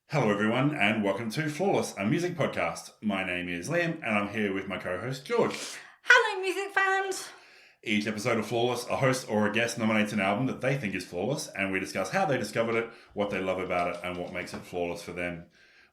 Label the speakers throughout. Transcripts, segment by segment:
Speaker 1: Hello everyone and welcome to Flawless, a music podcast. My name is Liam and I'm here with my co-host George.
Speaker 2: Hello music fans!
Speaker 1: Each episode of Flawless, a host or a guest nominates an album that they think is flawless and we discuss how they discovered it, what they love about it and what makes it flawless for them.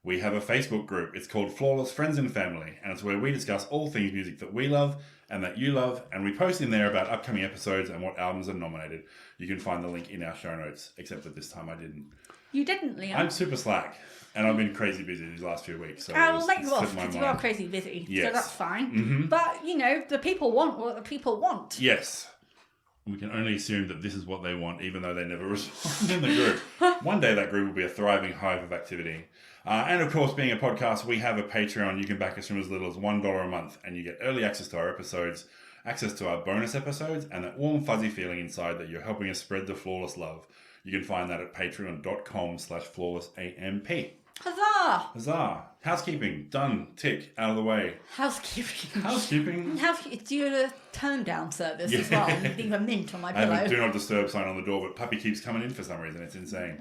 Speaker 1: We have a Facebook group, it's called Flawless Friends and Family, and it's where we discuss all things music that we love and that you love, and we post in there about upcoming episodes and what albums are nominated. You can find the link in our show notes, except that this time I didn't.
Speaker 2: You didn't, Liam.
Speaker 1: I'm super slack, and I've been crazy busy these last few weeks. So
Speaker 2: I'll let you off because you are crazy busy,
Speaker 1: yes.
Speaker 2: so that's fine.
Speaker 1: Mm-hmm.
Speaker 2: But, you know, the people want what the people want.
Speaker 1: Yes. We can only assume that this is what they want, even though they never respond in the group. One day that group will be a thriving hive of activity. And of course, being a podcast, we have a Patreon. You can back us from as little as $1 a month, and you get early access to our episodes, access to our bonus episodes, and that warm, fuzzy feeling inside that you're helping us spread the flawless love. You can find that at patreon.com/flawlessamp.
Speaker 2: Huzzah!
Speaker 1: Huzzah! Housekeeping, done, tick, out of the way.
Speaker 2: Housekeeping. Do you have a turn down service as well? You leave a mint on my pillow.
Speaker 1: I have a do not disturb sign on the door, but puppy keeps coming in for some reason. It's insane.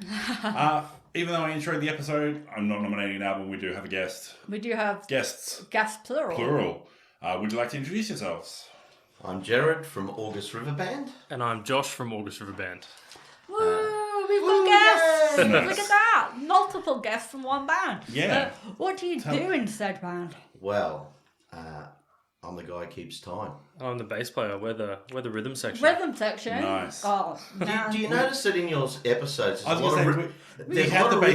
Speaker 1: Even though I introed the episode, I'm not nominating an album. We do have a guest.
Speaker 2: We do have
Speaker 1: guests.
Speaker 2: Guests plural.
Speaker 1: Would you like to introduce yourselves?
Speaker 3: I'm Gerard from August River Band.
Speaker 4: And I'm Josh from August River Band.
Speaker 2: Woo! We've got guests!
Speaker 1: Nice.
Speaker 2: Look at that! Multiple guests from one band.
Speaker 1: Yeah.
Speaker 2: What do you do in said band?
Speaker 3: Well, I'm the guy who keeps time.
Speaker 4: I'm the bass player. We're the rhythm section.
Speaker 2: Rhythm section?
Speaker 1: Nice.
Speaker 2: Oh,
Speaker 3: Do you notice that in your episodes,
Speaker 1: I was going to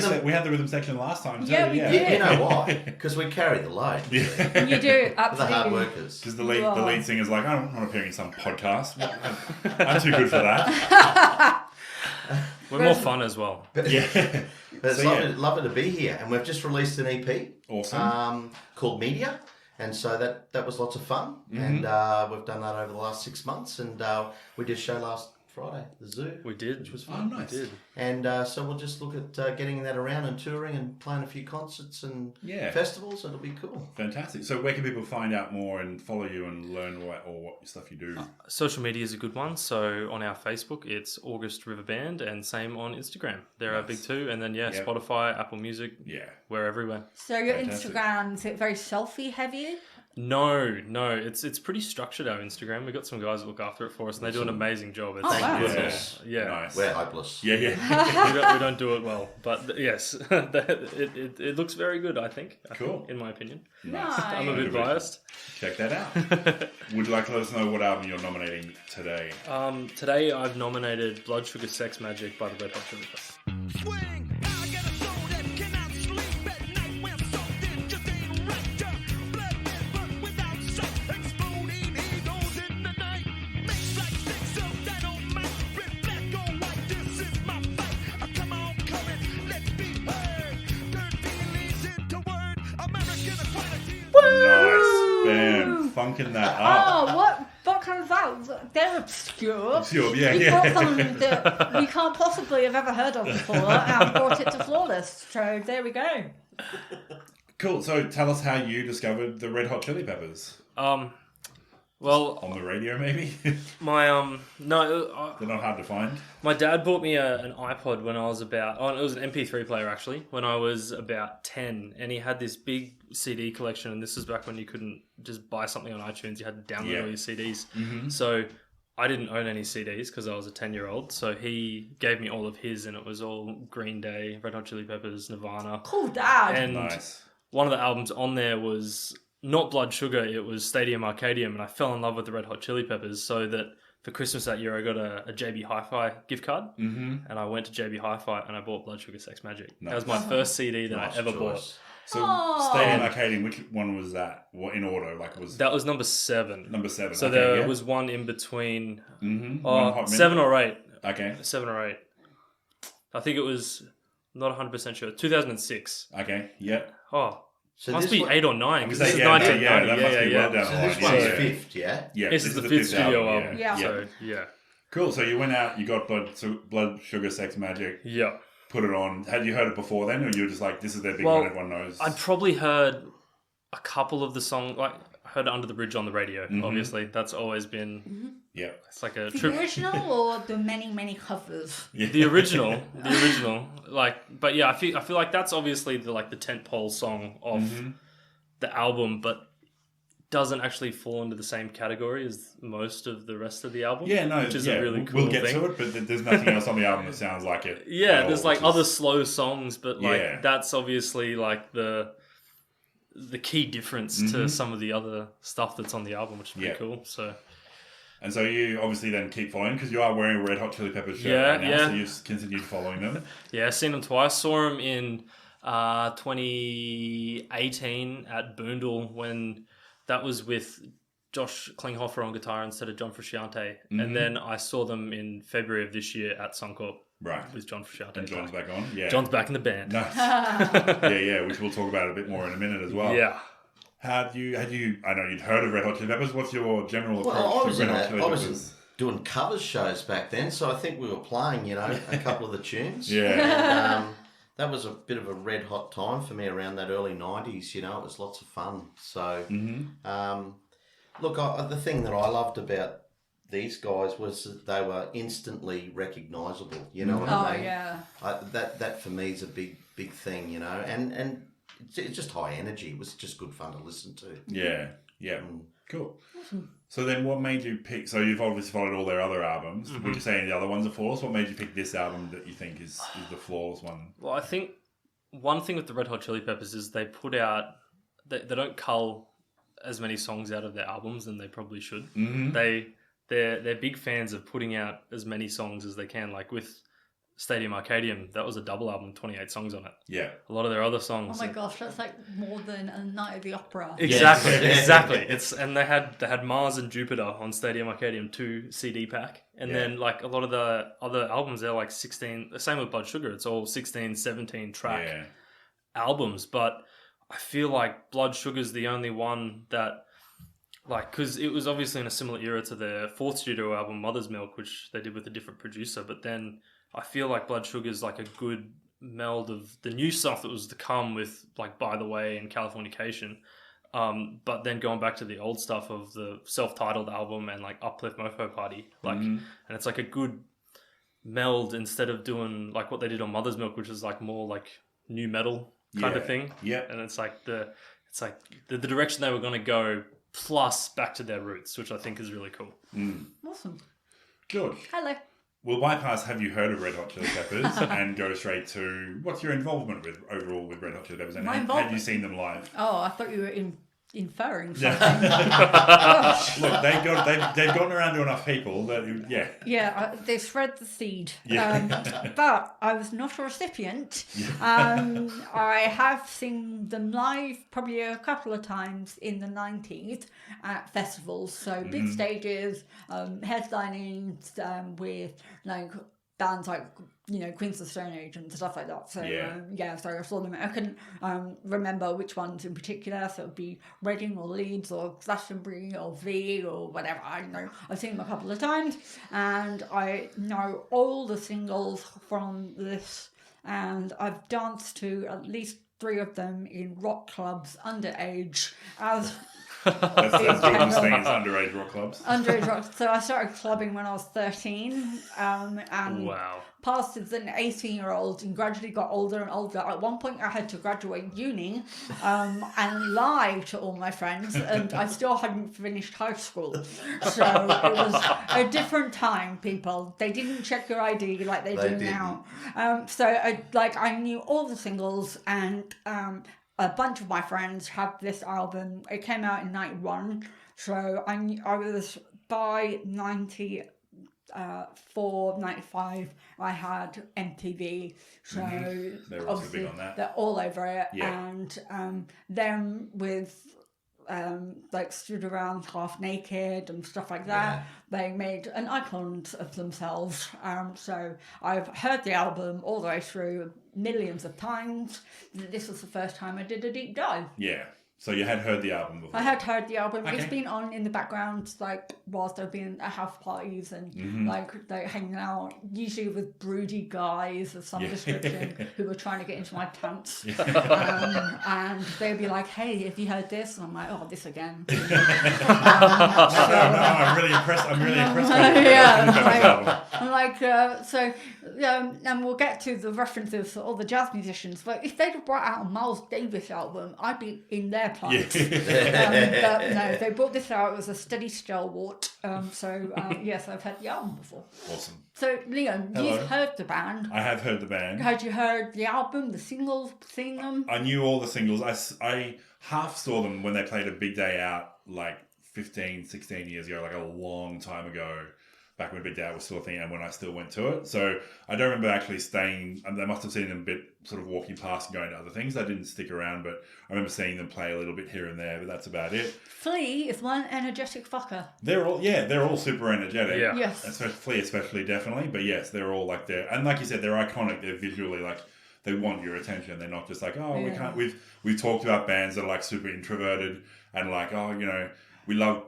Speaker 1: say, we had the rhythm section last time too.
Speaker 2: Yeah, we did.
Speaker 3: You know why? Because we carry the load.
Speaker 1: Yeah.
Speaker 2: You do,
Speaker 3: The
Speaker 2: absolutely.
Speaker 3: hard workers.
Speaker 1: Because the lead singer's like, I'm not appearing in some podcast. I'm too good for that.
Speaker 4: We're more fun as well.
Speaker 1: Yeah.
Speaker 3: But it's lovely to be here. And we've just released an EP.
Speaker 1: Awesome.
Speaker 3: Called Media. And so that was lots of fun.
Speaker 1: Mm-hmm.
Speaker 3: And we've done that over the last 6 months. And we did a show last Friday, the Zoo.
Speaker 4: We did.
Speaker 3: Which was fun.
Speaker 1: Oh, nice.
Speaker 4: We did.
Speaker 3: And so we'll just look at getting that around and touring and playing a few concerts and festivals. It'll be cool.
Speaker 1: Fantastic. So where can people find out more and follow you and learn what stuff you do?
Speaker 4: Social media is a good one. So on our Facebook, it's August River Band, and same on Instagram. They're our big two. And then, Spotify, Apple Music.
Speaker 1: Yeah.
Speaker 4: We're everywhere.
Speaker 2: So your
Speaker 1: Fantastic.
Speaker 2: Instagram, is it very selfie heavy?
Speaker 4: No. It's pretty structured, our Instagram. We've got some guys that look after it for us, and they do an amazing job. It's,
Speaker 2: wow.
Speaker 4: Yeah.
Speaker 1: Nice.
Speaker 3: We're hopeless.
Speaker 1: Yeah.
Speaker 4: we don't do it well. But yes, it looks very good, I think.
Speaker 1: Cool.
Speaker 4: In my opinion.
Speaker 2: Nice.
Speaker 4: I'm a bit biased.
Speaker 1: Check that out. Would you like to let us know what album you're nominating today?
Speaker 4: Today I've nominated Blood Sugar Sex Magic by the Red Hot Chili Peppers.
Speaker 5: Swing, I got a soul that cannot sleep at night when something just ain't right. Blood but without sight, exploding egos in the night. Makes like sticks of dynamite, red, black or white. This is my fight. Come on, let's be heard. Turn feelings into word. American equality.
Speaker 1: Nice. Bam. Funking that up.
Speaker 2: Oh, what kind of that? They're obscure.
Speaker 1: Obscure, yeah.
Speaker 2: We brought something that we can't possibly have ever heard of before and brought it to Flawless. So there we go.
Speaker 1: Cool. So tell us how you discovered the Red Hot Chili Peppers.
Speaker 4: Well,
Speaker 1: On the radio, maybe?
Speaker 4: my
Speaker 1: They're not hard to find.
Speaker 4: my dad bought me an iPod when I was about. Oh, it was an MP3 player actually. When I was about 10, and he had this big CD collection. And this was back when you couldn't just buy something on iTunes; you had to download all your CDs.
Speaker 1: Mm-hmm.
Speaker 4: So I didn't own any CDs because I was a 10-year-old. So he gave me all of his, and it was all Green Day, Red Hot Chili Peppers, Nirvana,
Speaker 2: Cool dad.
Speaker 4: and
Speaker 1: Nice.
Speaker 4: one of the albums on there was not Blood Sugar, it was Stadium Arcadium, and I fell in love with the Red Hot Chili Peppers, so that for Christmas that year I got a JB Hi-Fi gift card, and I went to JB Hi-Fi and I bought Blood Sugar Sex Magic.
Speaker 1: Nice.
Speaker 4: That was my first CD that
Speaker 3: Nice
Speaker 4: I ever
Speaker 3: choice.
Speaker 4: bought.
Speaker 1: So
Speaker 2: Oh.
Speaker 1: Stadium Arcadium, which one was that? What in order?
Speaker 4: That was number 7.
Speaker 1: Number 7.
Speaker 4: So
Speaker 1: okay,
Speaker 4: there was one in between,
Speaker 1: One Hot Minute.
Speaker 4: 7 or 8.
Speaker 1: Okay.
Speaker 4: 7 or 8. I think it was, not 100% sure, 2006.
Speaker 1: Okay. Yeah.
Speaker 4: Oh,
Speaker 3: So
Speaker 4: must
Speaker 3: this
Speaker 4: be
Speaker 3: one-
Speaker 4: 8 or 9, because this is
Speaker 1: that
Speaker 4: 1990.
Speaker 1: must be well down
Speaker 3: So
Speaker 1: the
Speaker 3: this
Speaker 1: line.
Speaker 3: one's
Speaker 1: Yeah.
Speaker 3: fifth, yeah?
Speaker 1: Yeah.
Speaker 4: This is the 5th studio album.
Speaker 2: Yeah.
Speaker 4: So, yeah.
Speaker 1: Cool. So you went out, you got Blood Sugar Sex Magic,
Speaker 4: Yeah.
Speaker 1: put it on. Had you heard it before then, or you were just like, this is their big
Speaker 4: Well,
Speaker 1: one, everyone knows?
Speaker 4: I'd probably heard a couple of the songs, like heard Under the Bridge on the radio. Obviously, that's always been.
Speaker 1: Yeah,
Speaker 4: it's like a
Speaker 2: The original or the many covers?
Speaker 4: The original. But yeah, I feel like that's obviously the tentpole song of the album, but doesn't actually fall into the same category as most of the rest of the album.
Speaker 1: Yeah, no,
Speaker 4: which is a really cool
Speaker 1: We'll get
Speaker 4: thing.
Speaker 1: to it, but there's nothing else on the album that sounds like it.
Speaker 4: Yeah, there's other slow songs, but that's obviously the key difference to some of the other stuff that's on the album, which is pretty cool. So. And
Speaker 1: so you obviously then keep following because you are wearing a Red Hot Chili Peppers shirt right now, so you've continued following them. Yeah,
Speaker 4: I've seen them twice. Saw them in 2018 at Boondall when that was with Josh Klinghoffer on guitar instead of John Frusciante. And then I saw them in February of this year at Suncorp.
Speaker 1: Right.
Speaker 4: With John Frusciante.
Speaker 1: And John's back on? Yeah.
Speaker 4: John's back in the band.
Speaker 1: Nice. which we'll talk about a bit more in a minute as well.
Speaker 4: Yeah.
Speaker 1: I know you'd heard of Red Hot Chili Peppers. What's your general approach to Red Hot Chili Peppers?
Speaker 3: I was doing covers shows back then, so I think we were playing, a couple of the tunes.
Speaker 1: Yeah.
Speaker 3: And, that was a bit of a red hot time for me around that early 90s, it was lots of fun. So, look, the thing that I loved about these guys was that they were instantly recognisable, you know what I mean?
Speaker 2: Yeah.
Speaker 3: That for me is a big thing, and it's just high energy. It was just good fun to listen to.
Speaker 1: Yeah. Cool. So then what made you pick... So you've obviously followed all their other albums. Would you say any of the other ones are flawless? What made you pick this album that you think is the flawless one?
Speaker 4: Well, I think one thing with the Red Hot Chili Peppers is they put out... They don't cull as many songs out of their albums than they probably should. They're big fans of putting out as many songs as they can. Like with Stadium Arcadium, that was a double album, 28 songs on it.
Speaker 1: Yeah.
Speaker 4: A lot of their other songs.
Speaker 2: Oh my gosh, that's like more than a Night of the Opera.
Speaker 4: Exactly, exactly. And they had Mars and Jupiter on Stadium Arcadium 2 CD pack. And then a lot of the other albums, they're 16, the same with Blood Sugar, it's all 16, 17 track albums. But I feel like Blood Sugar's the only one that, because it was obviously in a similar era to their fourth studio album, Mother's Milk, which they did with a different producer. But then I feel like Blood Sugar's a good meld of the new stuff that was to come with By the Way and Californication. But then going back to the old stuff of the self-titled album and Uplift Mofo Party. And it's a good meld instead of doing what they did on Mother's Milk, which is more new metal kind of thing.
Speaker 1: Yeah.
Speaker 4: And it's the direction they were going to go plus back to their roots, which I think is really cool.
Speaker 2: Awesome.
Speaker 1: Good.
Speaker 2: Hello.
Speaker 1: We'll bypass have you heard of Red Hot Chili Peppers and go straight to what's your involvement overall with Red Hot Chili Peppers and had you seen them live?
Speaker 2: Oh, I thought you were inferring something.
Speaker 1: Look, they've gotten around to enough people that
Speaker 2: they spread the seed.
Speaker 1: Yeah.
Speaker 2: But I was not a recipient. I have seen them live probably a couple of times in the 90s at festivals, so big stages, headlining with bands like Queens of the Stone Age and stuff like that. So so I saw them. I couldn't remember which ones in particular. So it would be Reading or Leeds or Glastonbury or V or whatever. I don't know. I've seen them a couple of times, and I know all the singles from this. And I've danced to at least 3 of them in rock clubs underage as.
Speaker 1: That's Jordan's thing, is underage rock clubs.
Speaker 2: Underage rock. So I started clubbing when I was 13, and passed as an 18-year-old and gradually got older and older. At one point, I had to graduate uni and lie to all my friends, and I still hadn't finished high school. So it was a different time, people. They didn't check your ID like they do now. So I knew all the singles, and a bunch of my friends have this album. It came out in 91, so I was by 94, 95, I had MTV, so
Speaker 1: they're also big on that.
Speaker 2: They're all over it, and them with stood around half naked and stuff like that. They made an icon of themselves. So I've heard the album all the way through millions of times. This was the first time I did a deep dive.
Speaker 1: Yeah. So you had heard the album before?
Speaker 2: I had heard the album.
Speaker 1: Okay.
Speaker 2: It's been on in the background, like whilst I've been at house parties and like hanging out, usually with broody guys of some description who were trying to get into my pants. And they'd be like, "Hey, have you heard this?" And I'm like, "Oh, this again."
Speaker 1: No, I'm really impressed. I'm really impressed by the album.
Speaker 2: I'm like, and we'll get to the references to all the jazz musicians. But if they'd have brought out a Miles Davis album, I'd be in their place. But no, they brought this out as a steady stalwart. Yes, I've heard the album before.
Speaker 1: Awesome.
Speaker 2: So, Liam,
Speaker 1: Hello.
Speaker 2: you've heard the band.
Speaker 1: I have heard the band.
Speaker 2: Had you heard the album, the singles, seen them?
Speaker 1: I knew all the singles. I half saw them when they played a Big Day Out like 15, 16 years ago, like a long time ago, back when Big Day Out was still a thing and when I still went to it. So I don't remember actually staying. They must have seen them a bit sort of walking past and going to other things. I didn't stick around, but I remember seeing them play a little bit here and there, but that's about it.
Speaker 2: Flea is one energetic fucker.
Speaker 1: They're all super energetic.
Speaker 4: Yeah.
Speaker 2: Yes.
Speaker 1: Especially definitely. But yes, they're all like and like you said, they're iconic. They're visually like, they want your attention. They're not just like, oh, we can't. We've talked about bands that are like super introverted and like, oh, we love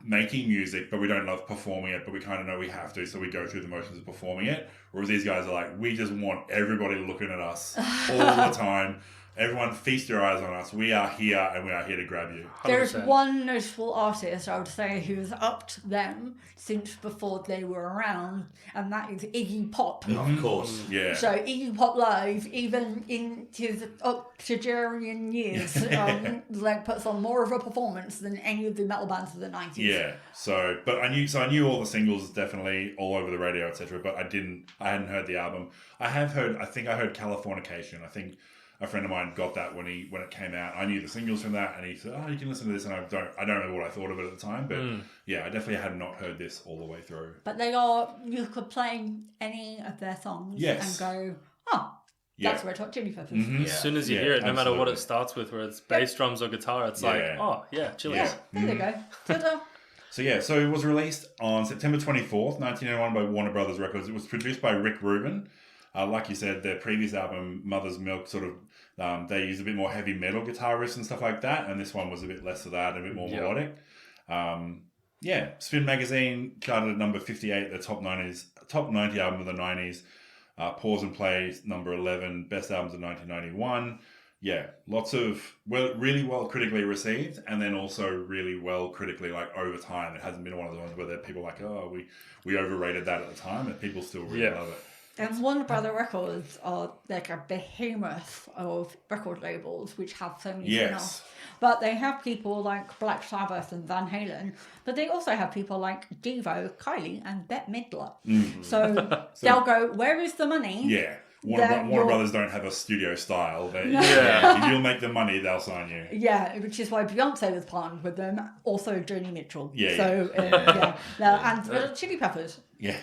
Speaker 1: making music, but we don't love performing it, but we kind of know we have to, so we go through the motions of performing it. Whereas these guys are like, we just want everybody looking at us all the time. Everyone feast your eyes on us. We are here and we are here to grab you.
Speaker 4: 100%.
Speaker 2: There's one notable artist, I would say, who's upped them since before they were around, and that is Iggy Pop.
Speaker 3: Of course.
Speaker 1: Yeah.
Speaker 2: So Iggy Pop Live, even in his octogenarian years, puts on more of a performance than any of the metal bands of the 90s.
Speaker 1: Yeah. So I knew all the singles definitely all over the radio, etc. But I hadn't heard the album. I think I heard Californication. I think a friend of mine got that when it came out. I knew the singles from that, and he said, "Oh, you can listen to this." And I don't remember what I thought of it at the time, but yeah, I definitely had not heard this all the way through.
Speaker 2: But you could play any of their songs and go, "Oh, that's Red Hot Chili Peppers."
Speaker 1: Mm-hmm.
Speaker 3: Yeah.
Speaker 4: As soon as you hear it, no matter what
Speaker 1: absolutely.
Speaker 4: it starts with, whether it's bass, drums, or guitar, it's like, oh, yeah, Chili's.
Speaker 2: Yeah, there they go. Ta-da.
Speaker 1: So it was released on September 24th, 1991 by Warner Brothers Records. It was produced by Rick Rubin. Like you said, their previous album, Mother's Milk, sort of, they used a bit more heavy metal guitar riffs and stuff like that, and this one was a bit less of that, a bit more melodic. Spin Magazine charted at number 58, the top 90 album of the 90s. Pause and Play, number 11, best albums of 1991. Yeah, lots of really well critically received, and then also really well critically like over time. It hasn't been one of the ones where people are like, oh, we overrated that at the time, and people still really love it.
Speaker 2: And Warner Brother Records are like a behemoth of record labels which have so many spin-offs. But they have people like Black Sabbath and Van Halen, but they also have people like Devo, Kylie, and Bette Midler. Mm-hmm. So they'll go, where is the money?
Speaker 1: Yeah. Warner Brothers don't have a studio style. If you'll make the money, they'll sign you.
Speaker 2: Yeah, which is why Beyonce was partnered with them. Also, Joni Mitchell. And Red Chili Peppers.
Speaker 1: Yeah.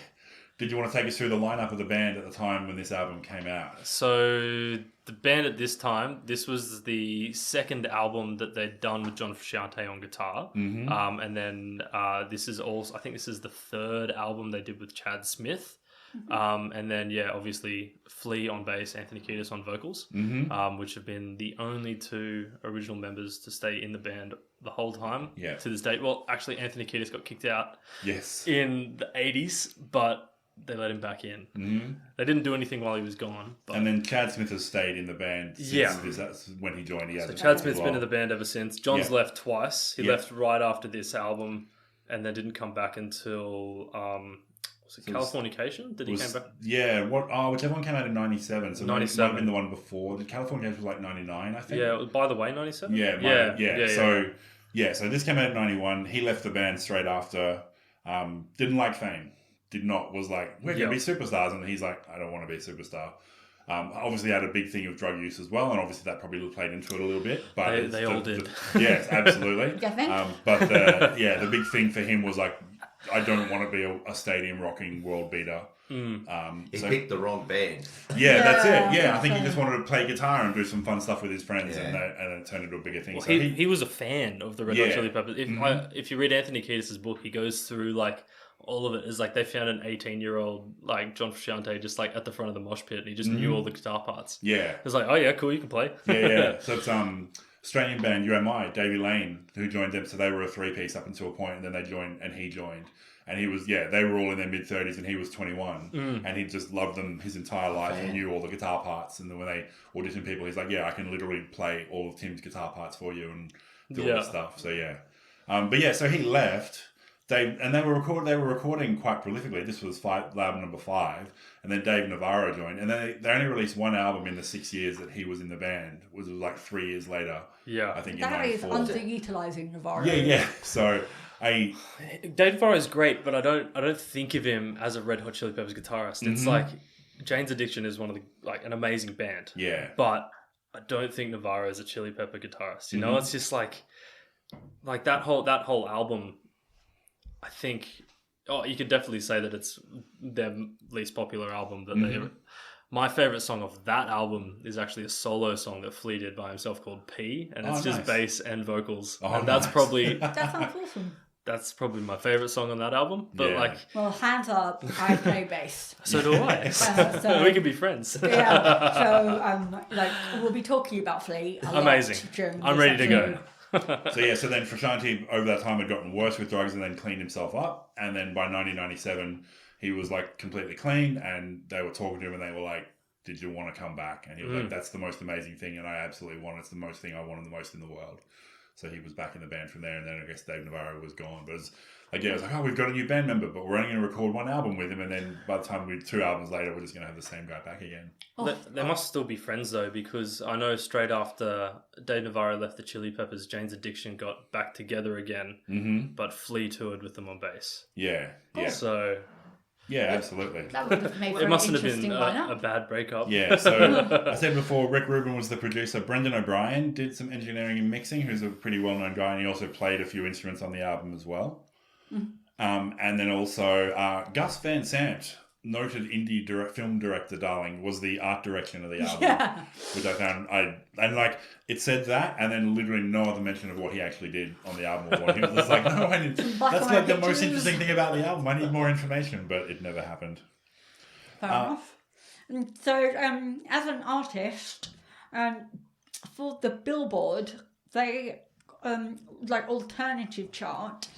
Speaker 1: Did you want to take us through the lineup of the band at the time when this album came out?
Speaker 4: So the band at this time, this was the second album that they'd done with John Frusciante on guitar. Mm-hmm. And then this is also, I think this is the third album they did with Chad Smith. Mm-hmm. And then, obviously Flea on bass, Anthony Kiedis on vocals, which have been the only two original members to stay in the band the whole time to this date. Well, actually, Anthony Kiedis got kicked out in the 80s, but they let him back in. Mm-hmm. They didn't do anything while he was gone. But...
Speaker 1: And then Chad Smith has stayed in the band since that's when he joined.
Speaker 4: So Chad Smith's been in the band ever since. John's left twice. He left right after this album and then didn't come back until... was it Californication? Did he come back?
Speaker 1: Yeah. Whichever one came out in 97. So 97. Might have been the one before. The Californication was like 99, I think.
Speaker 4: Yeah, By the Way, 97?
Speaker 1: Yeah. So this came out in 91. He left the band straight after. Didn't like fame. Was like, we're going to be superstars. And he's like, I don't want to be a superstar. Obviously had a big thing of drug use as well. And obviously that probably played into it a little bit. But
Speaker 4: they all did.
Speaker 1: Yes, absolutely. But the big thing for him was like, I don't want to be a stadium rocking world beater.
Speaker 3: He picked the wrong band.
Speaker 1: Yeah, that's it. Yeah, I think he just wanted to play guitar and do some fun stuff with his friends, and it turned into a bigger thing.
Speaker 4: Well,
Speaker 1: so
Speaker 4: he was a fan of the Red Hot Chili Peppers. If you read Anthony Kiedis' book, he goes through like all of it. Is like they found an 18-year-old like John Frusciante just like at the front of the mosh pit, and he just knew all the guitar parts.
Speaker 1: Yeah,
Speaker 4: it's like, oh yeah, cool, you can play.
Speaker 1: Yeah. So it's Australian band UMI, Davey Lane, who joined them. So they were a 3-piece up until a point, and then they joined, and he joined. And he was, they were all in their mid-30s, and he was 21. And he just loved them his entire life and knew all the guitar parts. And then when they auditioned people, he's like, I can literally play all of Tim's guitar parts for you and do all this stuff. So, so he left. They were recording quite prolifically. This was album number 5. And then Dave Navarro joined. And then they only released one album in the 6 years that he was in the band. It was like 3 years later.
Speaker 4: Yeah.
Speaker 1: I think
Speaker 2: That
Speaker 1: in
Speaker 2: is
Speaker 1: 94.
Speaker 2: underutilising Navarro.
Speaker 1: Yeah. So...
Speaker 4: Dave Navarro is great, but I don't think of him as a Red Hot Chili Peppers guitarist. It's like Jane's Addiction is one of the an amazing band.
Speaker 1: Yeah.
Speaker 4: But I don't think Navarro is a Chili Pepper guitarist. You know, it's just like that whole album. I think you could definitely say that it's their least popular album. My favorite song of that album is actually a solo song that Flea did by himself called P, and it's just bass and vocals. And that's probably
Speaker 2: That sounds awesome.
Speaker 4: That's probably my favorite song on that album. But
Speaker 2: Well, hands up, I play bass.
Speaker 4: So do I.
Speaker 2: So
Speaker 4: we can be friends.
Speaker 2: Yeah. So we'll be talking about Flea a
Speaker 4: Amazing.
Speaker 2: lot during
Speaker 4: I'm
Speaker 2: this
Speaker 4: ready to go.
Speaker 2: episode.
Speaker 1: So then Frusciante over that time had gotten worse with drugs and then cleaned himself up. And then by 1997, he was like completely clean, and they were talking to him and they were like, did you want to come back? And he was like, that's the most amazing thing, and I absolutely want it. It's the most thing I wanted the most in the world. So he was back in the band from there, and then I guess Dave Navarro was gone. But it was like, we've got a new band member, but we're only going to record one album with him, and then by the time 2 albums later, we're just going to have the same guy back again.
Speaker 4: They must still be friends though, because I know straight after Dave Navarro left the Chili Peppers, Jane's Addiction got back together again, but Flea toured with them on bass.
Speaker 1: Yeah.
Speaker 4: So...
Speaker 1: Yeah, absolutely.
Speaker 2: That would have made for
Speaker 4: It
Speaker 2: an
Speaker 4: mustn't have been
Speaker 2: interesting lineup.
Speaker 4: a bad breakup.
Speaker 1: Yeah, so I said before, Rick Rubin was the producer. Brendan O'Brien did some engineering and mixing, who's a pretty well-known guy, and he also played a few instruments on the album as well. And then also Gus Van Sant, noted indie film director, darling, was the art direction of the album, which I found it said that, and then literally no other mention of what he actually did on the album. Or what he was just like, no, that's like the most interesting thing about the album. I need more information, but it never happened.
Speaker 2: Fair enough. And so, as an artist, for the Billboard, they alternative chart.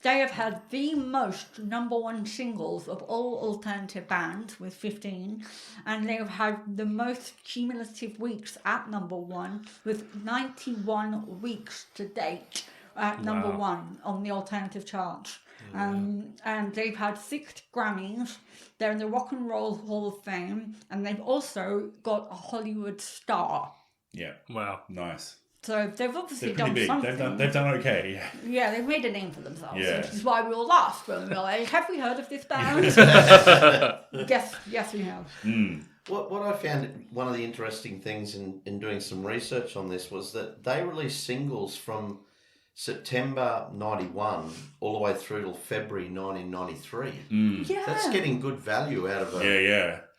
Speaker 2: They have had the most number 1 singles of all alternative bands with 15, and they have had the most cumulative weeks at number 1 with 91 weeks to date at number 1 on the alternative chart. And they've had 6 Grammys. They're in the Rock and Roll Hall of Fame, and they've also got a Hollywood star.
Speaker 1: Yeah.
Speaker 4: Wow.
Speaker 1: Nice.
Speaker 2: So they've obviously
Speaker 1: They're pretty
Speaker 2: done
Speaker 1: big.
Speaker 2: something.
Speaker 1: They've done okay.
Speaker 2: Yeah, they've made a name for themselves,
Speaker 1: Yeah.
Speaker 2: which is why we all laughed when we were like, have we heard of this band? Yes, we have.
Speaker 3: What I found one of the interesting things in doing some research on this was that they released singles from September 91 all the way through till February 1993.
Speaker 2: Yeah.
Speaker 3: That's getting good value out of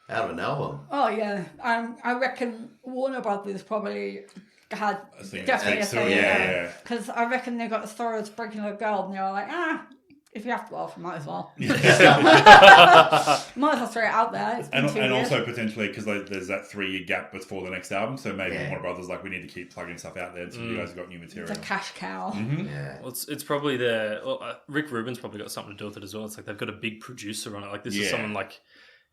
Speaker 3: out of an album.
Speaker 2: Oh, yeah. I reckon Warner Brothers probably had
Speaker 1: think
Speaker 2: definitely a
Speaker 1: it's
Speaker 2: say.
Speaker 1: yeah.
Speaker 2: Because I reckon they got as far as Breaking a Girl, and they were like, if you have to laugh, you might as well. Might as well throw it out there. It's been 2
Speaker 1: And
Speaker 2: years.
Speaker 1: also potentially because there's that 3-year gap before the next album, so maybe Warner Brothers we need to keep plugging stuff out there until you guys have got new material.
Speaker 2: It's a cash cow.
Speaker 3: Yeah.
Speaker 4: Well, it's probably their... Rick Rubin's probably got something to do with it as well. It's like they've got a big producer on it. Like this is someone like...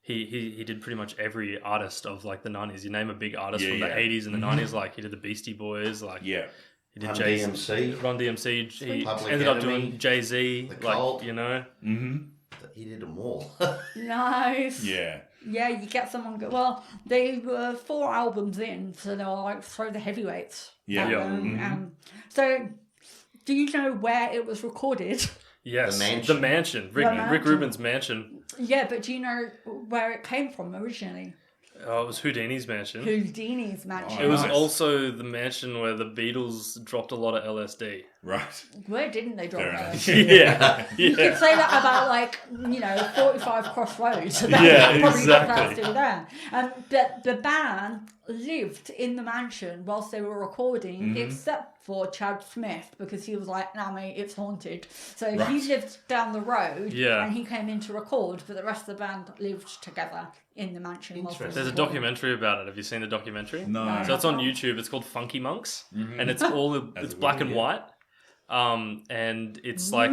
Speaker 4: He did pretty much every artist of like the 90s. You name a big artist from the 80s and the 90s, like he did the Beastie Boys, he did
Speaker 3: Run
Speaker 4: Jay-Z,
Speaker 3: DMC.
Speaker 4: Run DMC. He
Speaker 3: Public
Speaker 4: ended up
Speaker 3: Enemy,
Speaker 4: doing Jay-Z,
Speaker 3: The Cult.
Speaker 4: you know.
Speaker 3: He did them all.
Speaker 2: Nice.
Speaker 1: Yeah.
Speaker 2: Yeah, you get someone good. Well, they were 4 albums in, so they were like, throw the heavyweights.
Speaker 1: Yeah.
Speaker 2: at them. So, do you know where it was recorded?
Speaker 4: Yes,
Speaker 3: The
Speaker 4: the mansion.
Speaker 2: The
Speaker 4: Rick
Speaker 2: mansion.
Speaker 4: Rubin's mansion.
Speaker 2: Yeah, but do you know where it came from originally?
Speaker 4: Oh, it was Houdini's mansion.
Speaker 2: Houdini's mansion.
Speaker 4: It was
Speaker 1: Nice.
Speaker 4: also the mansion where the Beatles dropped a lot of LSD.
Speaker 1: Right.
Speaker 2: Where didn't they drop
Speaker 1: Fair
Speaker 2: those?
Speaker 1: enough.
Speaker 4: Yeah,
Speaker 2: You could
Speaker 4: yeah.
Speaker 2: say that about, like, 45 Crossroads. So
Speaker 4: Yeah,
Speaker 2: probably
Speaker 4: exactly.
Speaker 2: still there. But the band lived in the mansion whilst they were recording, except for Chad Smith, because he was like, "Nah, mate, it's haunted." So he
Speaker 1: Right.
Speaker 2: lived down the road,
Speaker 4: Yeah.
Speaker 2: and he came in to record, but the rest of the band lived together in the mansion. whilst they were
Speaker 4: There's a
Speaker 2: recording.
Speaker 4: documentary about it. Have you seen the documentary?
Speaker 1: No.
Speaker 4: So it's on YouTube. It's called Funky Monks, and it's it's
Speaker 1: it
Speaker 4: black
Speaker 1: will,
Speaker 4: and
Speaker 1: yeah.
Speaker 4: white. And it's like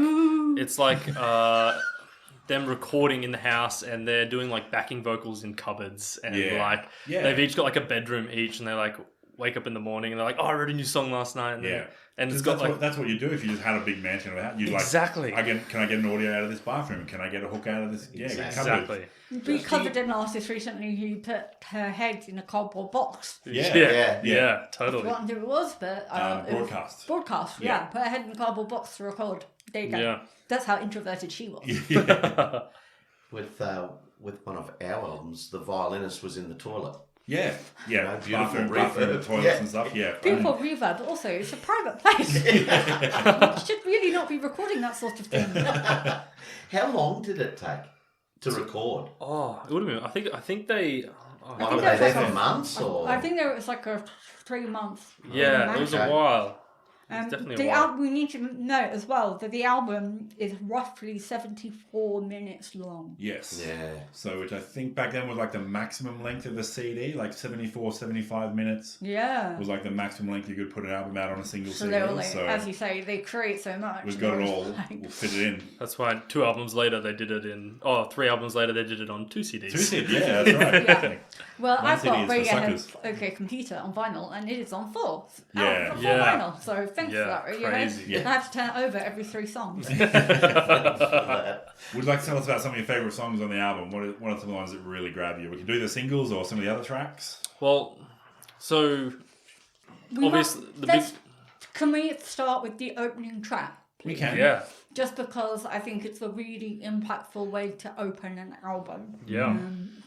Speaker 4: them recording in the house, and they're doing like backing vocals in cupboards, and they've each got like a bedroom each, and they like wake up in the morning and they're like, "Oh, I wrote a new song last night." And
Speaker 1: Yeah.
Speaker 4: and it's got
Speaker 1: That's what you do if you just had a big mansion of a house. You'd
Speaker 4: Exactly.
Speaker 1: can I get an audio out of this bathroom? Can I get a hook out of this? Yeah,
Speaker 4: exactly.
Speaker 2: We covered an artist recently who put her head in a cardboard box.
Speaker 4: Yeah,
Speaker 2: I
Speaker 4: totally.
Speaker 2: forgotten who it was, but it was
Speaker 1: Broadcast.
Speaker 2: broadcast.
Speaker 1: Yeah.
Speaker 2: Yeah, put her head in a cardboard box to record. There you go.
Speaker 4: Yeah.
Speaker 2: That's how introverted she was.
Speaker 3: With one of our albums, the violinist was in the toilet.
Speaker 1: Yeah.
Speaker 3: Beautiful
Speaker 1: bathroom,
Speaker 3: reverb.
Speaker 1: toilets
Speaker 3: Yeah.
Speaker 1: and stuff. Yeah.
Speaker 2: Beautiful reverb, but also it's a private place. You should really not be recording that sort of thing.
Speaker 3: How long did it take to record?
Speaker 4: Oh, it would have been. I think they.
Speaker 3: Like, were
Speaker 2: that
Speaker 3: they
Speaker 2: was
Speaker 3: there
Speaker 2: like
Speaker 3: for months or?
Speaker 2: I think there was like a 3 month.
Speaker 4: Yeah, it was a
Speaker 3: Okay.
Speaker 4: while. Definitely
Speaker 2: The
Speaker 4: a while.
Speaker 2: album, we need to note as well that the album is roughly 74 minutes long.
Speaker 1: Yes.
Speaker 3: Yeah.
Speaker 1: So, which I think back then was like the maximum length of a CD, like 74, 75 minutes
Speaker 2: Yeah.
Speaker 1: was like the maximum length you could put an album out on a single
Speaker 2: So
Speaker 1: CD.
Speaker 2: they were like,
Speaker 1: So
Speaker 2: as you say, they create so much.
Speaker 1: we've
Speaker 2: and
Speaker 1: got
Speaker 2: they
Speaker 1: it
Speaker 2: were
Speaker 1: all.
Speaker 2: like-
Speaker 1: We'll fit it in.
Speaker 4: That's why 2 albums later they did it in. Oh, 3 albums later they did it on 2 CDs.
Speaker 1: 2 CD, yeah, that's right.
Speaker 2: Yeah. Well,
Speaker 1: One
Speaker 2: I've
Speaker 1: CD
Speaker 2: got
Speaker 1: is for
Speaker 2: Radiohead's
Speaker 1: suckers.
Speaker 2: OK Computer on vinyl, and it is on 4.
Speaker 1: Yeah.
Speaker 2: Full
Speaker 4: Yeah.
Speaker 2: vinyl. So thanks for
Speaker 4: Yeah,
Speaker 2: that. You
Speaker 4: crazy.
Speaker 2: know?
Speaker 1: Yeah.
Speaker 2: I have to turn it over every 3 songs.
Speaker 1: Would you like to tell us about some of your favourite songs on the album? What are some of the ones that really grab you? We can do the singles or some of the other tracks.
Speaker 4: Well, so
Speaker 2: We
Speaker 4: obviously
Speaker 2: must-
Speaker 4: the big.
Speaker 2: Can we start with the opening track?
Speaker 1: We can.
Speaker 4: Yeah.
Speaker 2: Just because I think it's a really impactful way to open an album.
Speaker 4: Yeah.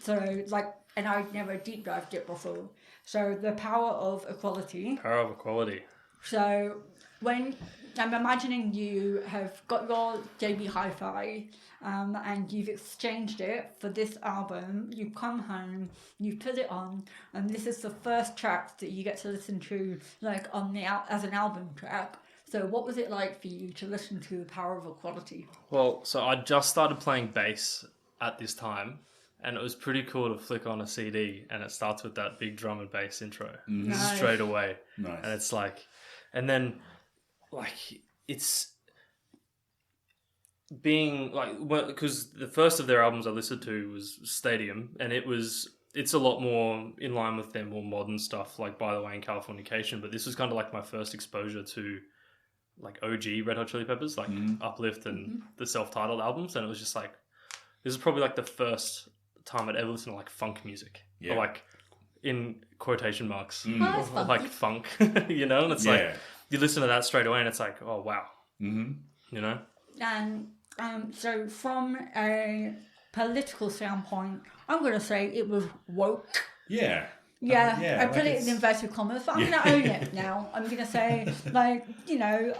Speaker 2: So, like, and I've never deep dived it before. So, the power of equality.
Speaker 4: Power of Equality.
Speaker 2: So, when I'm imagining you have got your JB Hi-Fi and you've exchanged it for this album, you come home, you put it on, and this is the first track that you get to listen to, like, on the as an album track. So, what was it like for you to listen to The Power of Equality?
Speaker 4: Well, so I just started playing bass at this time, and it was pretty cool to flick on a CD, and it starts with that big drum and bass intro
Speaker 2: Nice.
Speaker 4: straight away.
Speaker 1: Nice.
Speaker 4: And it's like, and then, like, it's being like, because the first of their albums I listened to was Stadium, and it's a lot more in line with their more modern stuff, like By the Way and Californication. But this was kind of like my first exposure to like OG Red Hot Chili Peppers, like Uplift and the self-titled albums, and it was just like, this is probably like the first time I'd ever listened to like funk music,
Speaker 1: Yeah.
Speaker 4: or like in quotation marks,
Speaker 2: Oh, that's
Speaker 4: or like funk, you know, and it's like
Speaker 1: Yeah.
Speaker 4: you listen to that straight away, and it's like, oh wow,
Speaker 1: Mm-hmm.
Speaker 4: you know.
Speaker 2: And so, from a political standpoint, I'm going to say it was woke.
Speaker 1: Yeah.
Speaker 2: Yeah,
Speaker 1: yeah,
Speaker 2: I
Speaker 1: like
Speaker 2: put it
Speaker 1: it's-
Speaker 2: in inverted commas, but I'm going to own it now. I'm going to say, like, you know,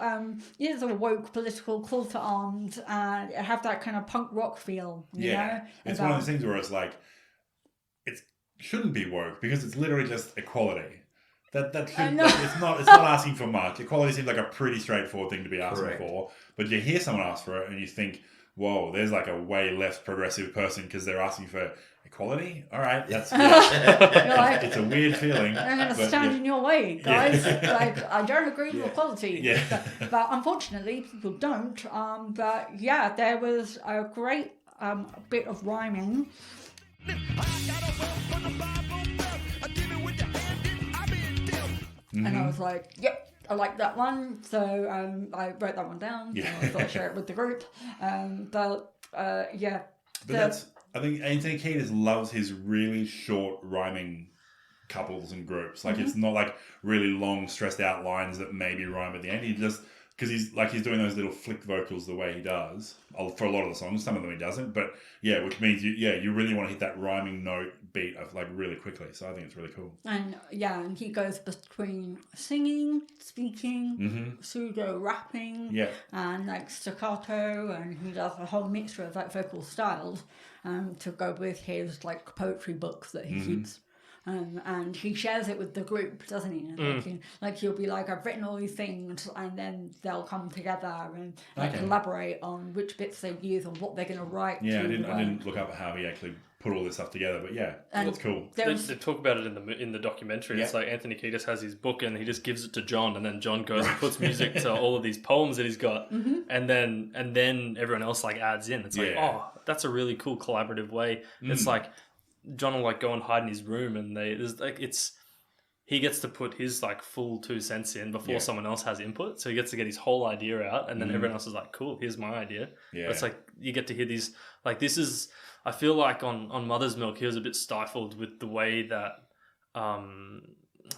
Speaker 2: it's a woke political call to arms and it have that kind of punk rock feel, you
Speaker 1: Yeah.
Speaker 2: know?
Speaker 1: It's one of those things where it's like, it shouldn't be woke because it's literally just equality. That should,
Speaker 2: know.
Speaker 1: like, it's not asking for much. Equality seems like a pretty straightforward thing to be asking
Speaker 3: Correct.
Speaker 1: for, but you hear someone ask for it and you think, whoa, there's like a way less progressive person because they're asking for equality. All right, that's yeah.
Speaker 2: You're like,
Speaker 1: It's a weird feeling.
Speaker 2: I'm going to
Speaker 1: but
Speaker 2: stand
Speaker 1: yeah.
Speaker 2: in your way, guys. Like, I don't agree with equality.
Speaker 1: Yeah.
Speaker 2: But unfortunately, people don't. But yeah, there was a great bit of rhyming.
Speaker 5: I got a word from the Bible Belt. I did it with the hand that I've been dealt.
Speaker 2: And I was like, yep, I like that one. So I wrote that one down.
Speaker 1: Yeah.
Speaker 2: I thought I'd share it with the group. Yeah.
Speaker 1: But I think Anthony Kiedis loves his really short rhyming couples and groups. Like it's not like really long, stressed out lines that maybe rhyme at the end. He just because he's doing those little flick vocals the way he does for a lot of the songs. Some of them he doesn't, but yeah, which means you really want to hit that rhyming note beat of like really quickly. So I think it's really cool.
Speaker 2: And and he goes between singing, speaking, pseudo rapping, and like staccato, and he does a whole mixture of like vocal styles to go with his like poetry books that he keeps. And he shares it with the group, doesn't he? Like he'll be like, I've written all these things, and then they'll come together and collaborate on which bits they use and what they're going to write.
Speaker 1: Yeah, I didn't look up how he actually put all this stuff together, but that's cool.
Speaker 4: They talk about it in the documentary. It's like Anthony Kiedis has his book and he just gives it to John, and then John goes and puts music to all of these poems that he's got, and then everyone else like adds in. It's like, oh, that's a really cool collaborative way. It's like John will like go and hide in his room, and he gets to put his like full 2 cents in before someone else has input, so he gets to get his whole idea out, and then everyone else is like, cool, here's my idea. But it's like you get to hear these, like, this is, I feel like on Mother's Milk he was a bit stifled with the way that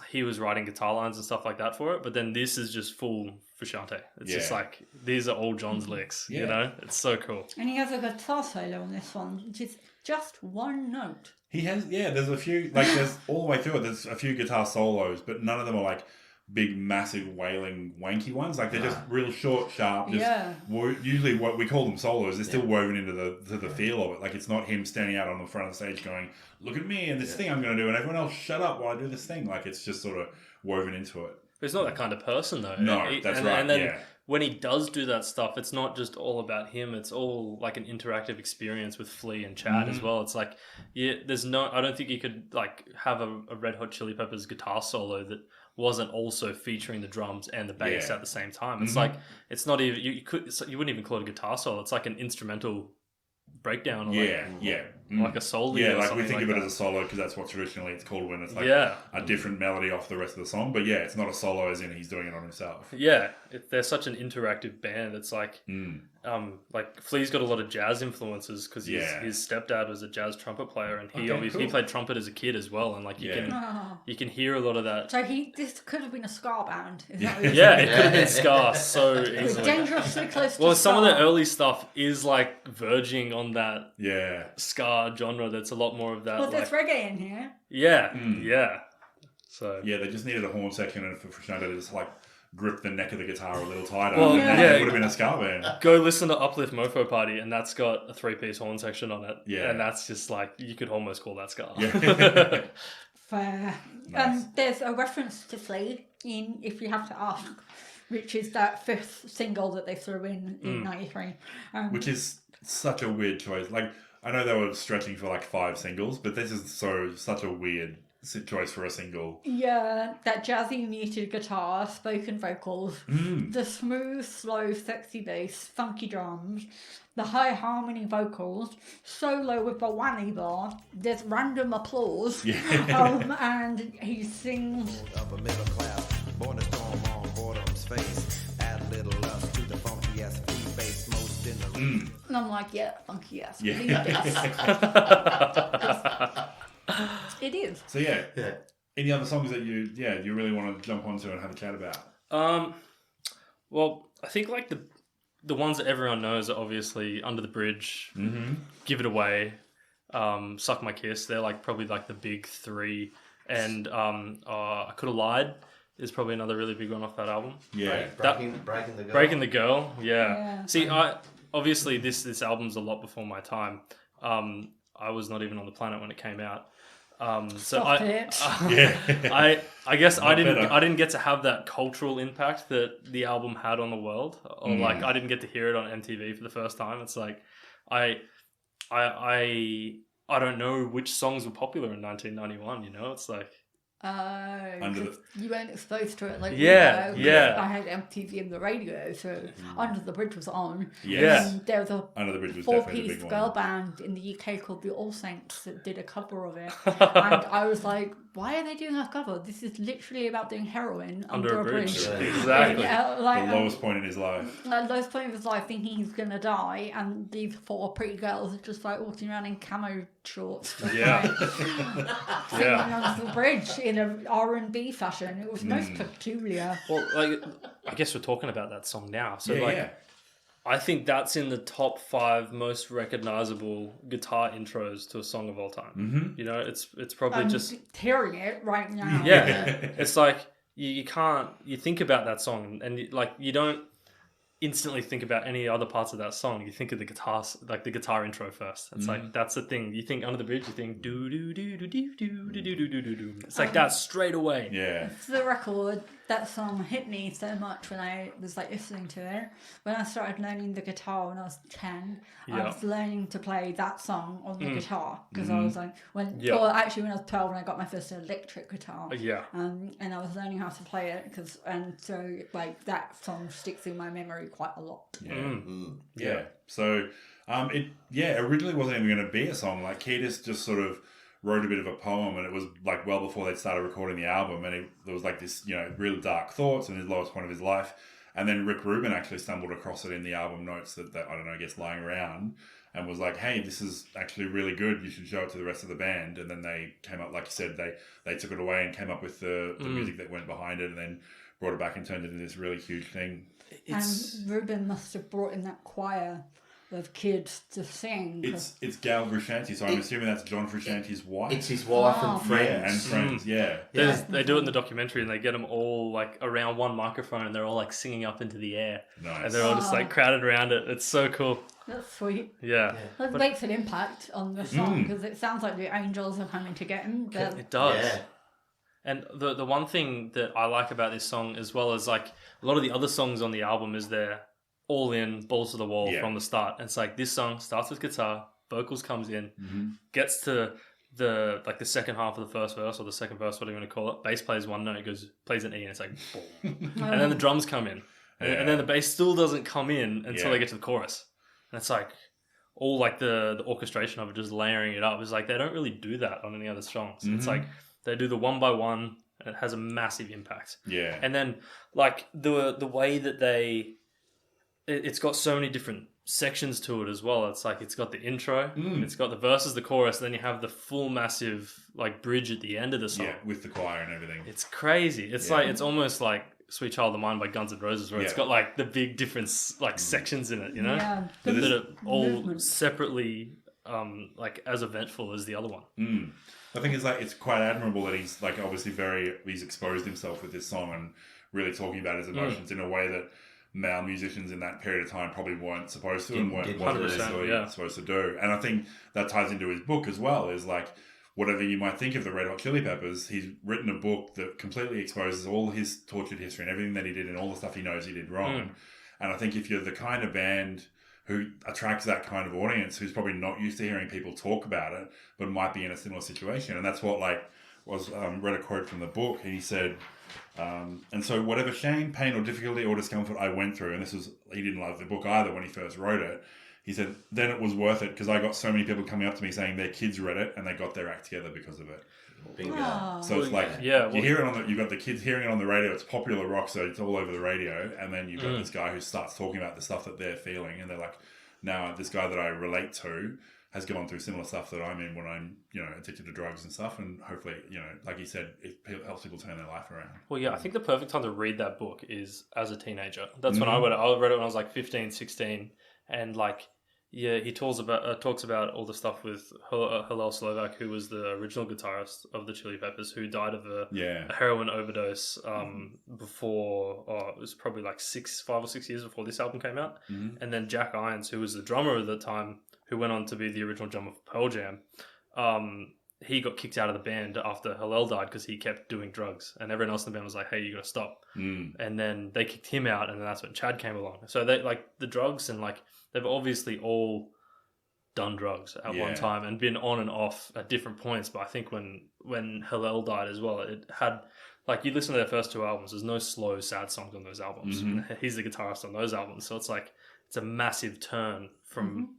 Speaker 4: he was writing guitar lines and stuff like that for it, but then this is just full Frusciante. It's just like, these are all John's licks, you know? It's so cool.
Speaker 2: And he has a guitar solo on this one, which is just one note.
Speaker 1: He has, there's a few, like, there's all the way through it, there's a few guitar solos, but none of them are like big, massive, wailing, wanky ones. Like, they're just real short, sharp, usually what we call them solos, they're still woven into the feel of it. Like, it's not him standing out on the front of the stage going, look at me and this thing I'm going to do, and everyone else shut up while I do this thing. Like, it's just sort of woven into it.
Speaker 4: But he's not that kind of person, though.
Speaker 1: No, that's right,
Speaker 4: And then when he does do that stuff, it's not just all about him. It's all like an interactive experience with Flea and Chad as well. It's like, I don't think you could like have a Red Hot Chili Peppers guitar solo that wasn't also featuring the drums and the bass at the same time. It's like, it's not even, you wouldn't even call it a guitar solo. It's like an instrumental breakdown, or like a solo.
Speaker 1: Yeah, like we think of it as a solo because that's what traditionally it's called when it's like a different melody off the rest of the song. But it's not a solo as in he's doing it on himself. Yeah,
Speaker 4: they're such an interactive band. It's like, like Flea's got a lot of jazz influences because his stepdad was a jazz trumpet player, and he played trumpet as a kid as well. And like you can hear a lot of that.
Speaker 2: So this could have been a ska band. Is that what
Speaker 4: it could have been ska so easily.
Speaker 2: Dangerously close to
Speaker 4: Well,
Speaker 2: ska.
Speaker 4: some of the early stuff is like verging on that ska genre. That's a lot more of that.
Speaker 2: Well, there's reggae in here.
Speaker 4: Yeah. So
Speaker 1: they just needed a horn section and for Frusciante to just like grip the neck of the guitar a little tighter.
Speaker 4: Well,
Speaker 1: and it would have been a ska band.
Speaker 4: Go listen to Uplift Mofo Party, and that's got a 3-piece horn section on it. Yeah, and that's just like, you could almost call that ska.
Speaker 1: Yeah.
Speaker 2: Fair.
Speaker 1: Nice.
Speaker 2: There's a reference to Flea in If You Have to Ask, which is that 5th single that they threw in 93.
Speaker 1: Which is such a weird choice. Like, I know they were stretching for like 5 singles, but this is such a weird choice for a single.
Speaker 2: Yeah, that jazzy muted guitar, spoken vocals, the smooth, slow, sexy bass, funky drums, the high harmony vocals, solo with the whammy bar, there's random applause, and he sings.
Speaker 6: Upper middle class, born to storm on boredom's face. Add a little lust to the funky ass flea bass, most in the
Speaker 2: And I'm like, funky ass.
Speaker 1: Yeah.
Speaker 2: It is.
Speaker 1: So any other songs that you really want to jump onto and have a chat about?
Speaker 4: Well, I think like the ones that everyone knows are obviously Under the Bridge, Give It Away, Suck My Kiss. They're like probably like the big 3, and I Could Have Lied is probably another really big one off that album.
Speaker 1: Yeah,
Speaker 3: Breaking the Girl.
Speaker 4: Breaking the Girl. Yeah. See, obviously this album's a lot before my time. I was not even on the planet when it came out. So I guess I didn't get to have that cultural impact that the album had on the world, or like I didn't get to hear it on MTV for the first time. It's like I don't know which songs were popular in 1991. You know, it's like
Speaker 2: you weren't exposed to it like
Speaker 4: yeah.
Speaker 2: I had MTV and the radio, so Under the Bridge was on.
Speaker 1: Yes.
Speaker 2: And there was a
Speaker 1: Under the Bridge was definitely the
Speaker 2: 4-piece
Speaker 1: big
Speaker 2: girl
Speaker 1: one.
Speaker 2: band in the UK called the All Saints that did a cover of it, and I was like, why are they doing a cover? This is literally about doing heroin under a bridge.
Speaker 4: Exactly.
Speaker 2: Like,
Speaker 1: the lowest point in his life.
Speaker 2: lowest point of his life, thinking he's gonna die, and these 4 pretty girls are just like walking around in camo shorts, singing under the bridge in a R&B fashion. It was most peculiar.
Speaker 4: Well, like I guess we're talking about that song now. So
Speaker 1: yeah.
Speaker 4: I think that's in the top 5 most recognizable guitar intros to a song of all time.
Speaker 1: Mm-hmm.
Speaker 4: You know, it's probably
Speaker 2: I'm
Speaker 4: just
Speaker 2: hearing it right now.
Speaker 4: yeah. It's like you can't think about that song and you don't instantly think about any other parts of that song. You think of the guitars, like the guitar intro first. It's like that's the thing. You think Under the Bridge, you think do do do do do do do do do do do. It's like that straight away.
Speaker 1: Yeah.
Speaker 2: For the record, that song hit me so much when I was like listening to it. When I started learning the guitar when I was 10, I
Speaker 4: Yeah.
Speaker 2: was learning to play that song on the guitar because
Speaker 1: Mm-hmm.
Speaker 2: I was like, when I was 12 when I got my first electric guitar.
Speaker 4: Yeah.
Speaker 2: And I was learning how to play it and so like that song sticks in my memory quite a lot.
Speaker 1: Yeah. So, originally wasn't even going to be a song. Like Kiedis just sort of wrote a bit of a poem, and it was like well before they'd started recording the album, and there was like this, really dark thoughts and his lowest point of his life. And then Rick Rubin actually stumbled across it in the album notes that I don't know, I guess lying around, and was like, hey, this is actually really good. You should show it to the rest of the band. And then they came up, like you said, they took it away and came up with the music that went behind it, and then brought it back and turned it into this really huge thing.
Speaker 2: And Ruben must have brought in that choir of kids to sing.
Speaker 1: It's Gal Frusciante, so I'm assuming that's John Frusciante's wife.
Speaker 3: It's his wife and friends.
Speaker 1: Yeah, and friends, yeah.
Speaker 4: They do it in the documentary, and they get them all like around one microphone, and they're all like singing up into the air,
Speaker 1: Nice.
Speaker 4: and they're all just like crowded around it. It's so cool.
Speaker 2: That's sweet.
Speaker 4: Yeah.
Speaker 2: That
Speaker 4: But
Speaker 2: makes an impact on the song because it sounds like the angels are coming to get him. But
Speaker 4: it does.
Speaker 3: Yeah.
Speaker 4: And the one thing that I like about this song, as well as like a lot of the other songs on the album, is they're all in, balls to the wall from the start. And it's like this song starts with guitar, vocals comes in, gets to the second half of the first verse or the second verse, whatever you want to call it. Bass plays one note, plays an E, and it's like boom. And then the drums come in, and then the bass still doesn't come in until they get to the chorus. And it's like all like the orchestration of it, just layering it up. It's like they don't really do that on any other songs. It's like they do the one by one, and it has a massive impact.
Speaker 1: Yeah.
Speaker 4: And then like the way that it's got so many different sections to it as well. It's like it's got the intro, it's got the verses, the chorus, then you have the full massive like bridge at the end of the song.
Speaker 1: Yeah, with the choir and everything.
Speaker 4: It's crazy. It's like it's almost like Sweet Child of Mine by Guns N' Roses, where it's got like the big different like sections in it, you know,
Speaker 2: Yeah,
Speaker 4: that are all
Speaker 2: movement.
Speaker 4: separately like as eventful as the other one.
Speaker 1: I think it's quite admirable that he's like obviously he's exposed himself with this song and really talking about his emotions in a way that male musicians in that period of time probably weren't supposed to and wasn't
Speaker 4: 100%,
Speaker 1: necessarily supposed to do. And I think that ties into his book as well, is like whatever you might think of the Red Hot Chili Peppers, he's written a book that completely exposes all his tortured history and everything that he did and all the stuff he knows he did wrong. And I think if you're the kind of band who attracts that kind of audience, who's probably not used to hearing people talk about it, but might be in a similar situation. And that's what read a quote from the book. He said, and so whatever shame, pain or difficulty or discomfort I went through, and he didn't love the book either when he first wrote it, he said, then it was worth it because I got so many people coming up to me saying their kids read it and they got their act together because of it.
Speaker 3: Bingo.
Speaker 1: So it's like, you hear it you've got the kids hearing it on the radio, it's popular rock, so it's all over the radio, and then you've got this guy who starts talking about the stuff that they're feeling, and they're like, now this guy that I relate to has gone through similar stuff that I'm in when I'm, addicted to drugs and stuff, and hopefully, like you said, it helps people turn their life around.
Speaker 4: Well, yeah, I think the perfect time to read that book is as a teenager. That's when I read it. I read it when I was like 15, 16, and like, yeah, he talks about all the stuff with Hillel Slovak, who was the original guitarist of the Chili Peppers, who died of a heroin overdose before, it was probably like 5 or 6 years before this album came out. And then Jack Irons, who was the drummer at the time, who went on to be the original drummer for Pearl Jam, he got kicked out of the band after Hillel died because he kept doing drugs, and everyone else in the band was like, hey, you got to stop. And then they kicked him out, and then that's when Chad came along. So they like the drugs, and like they've obviously all done drugs at one time and been on and off at different points. But I think when Hillel died as well, it had like, you listen to their first 2 albums, there's no slow sad songs on those albums. He's the guitarist on those albums, so it's like it's a massive turn from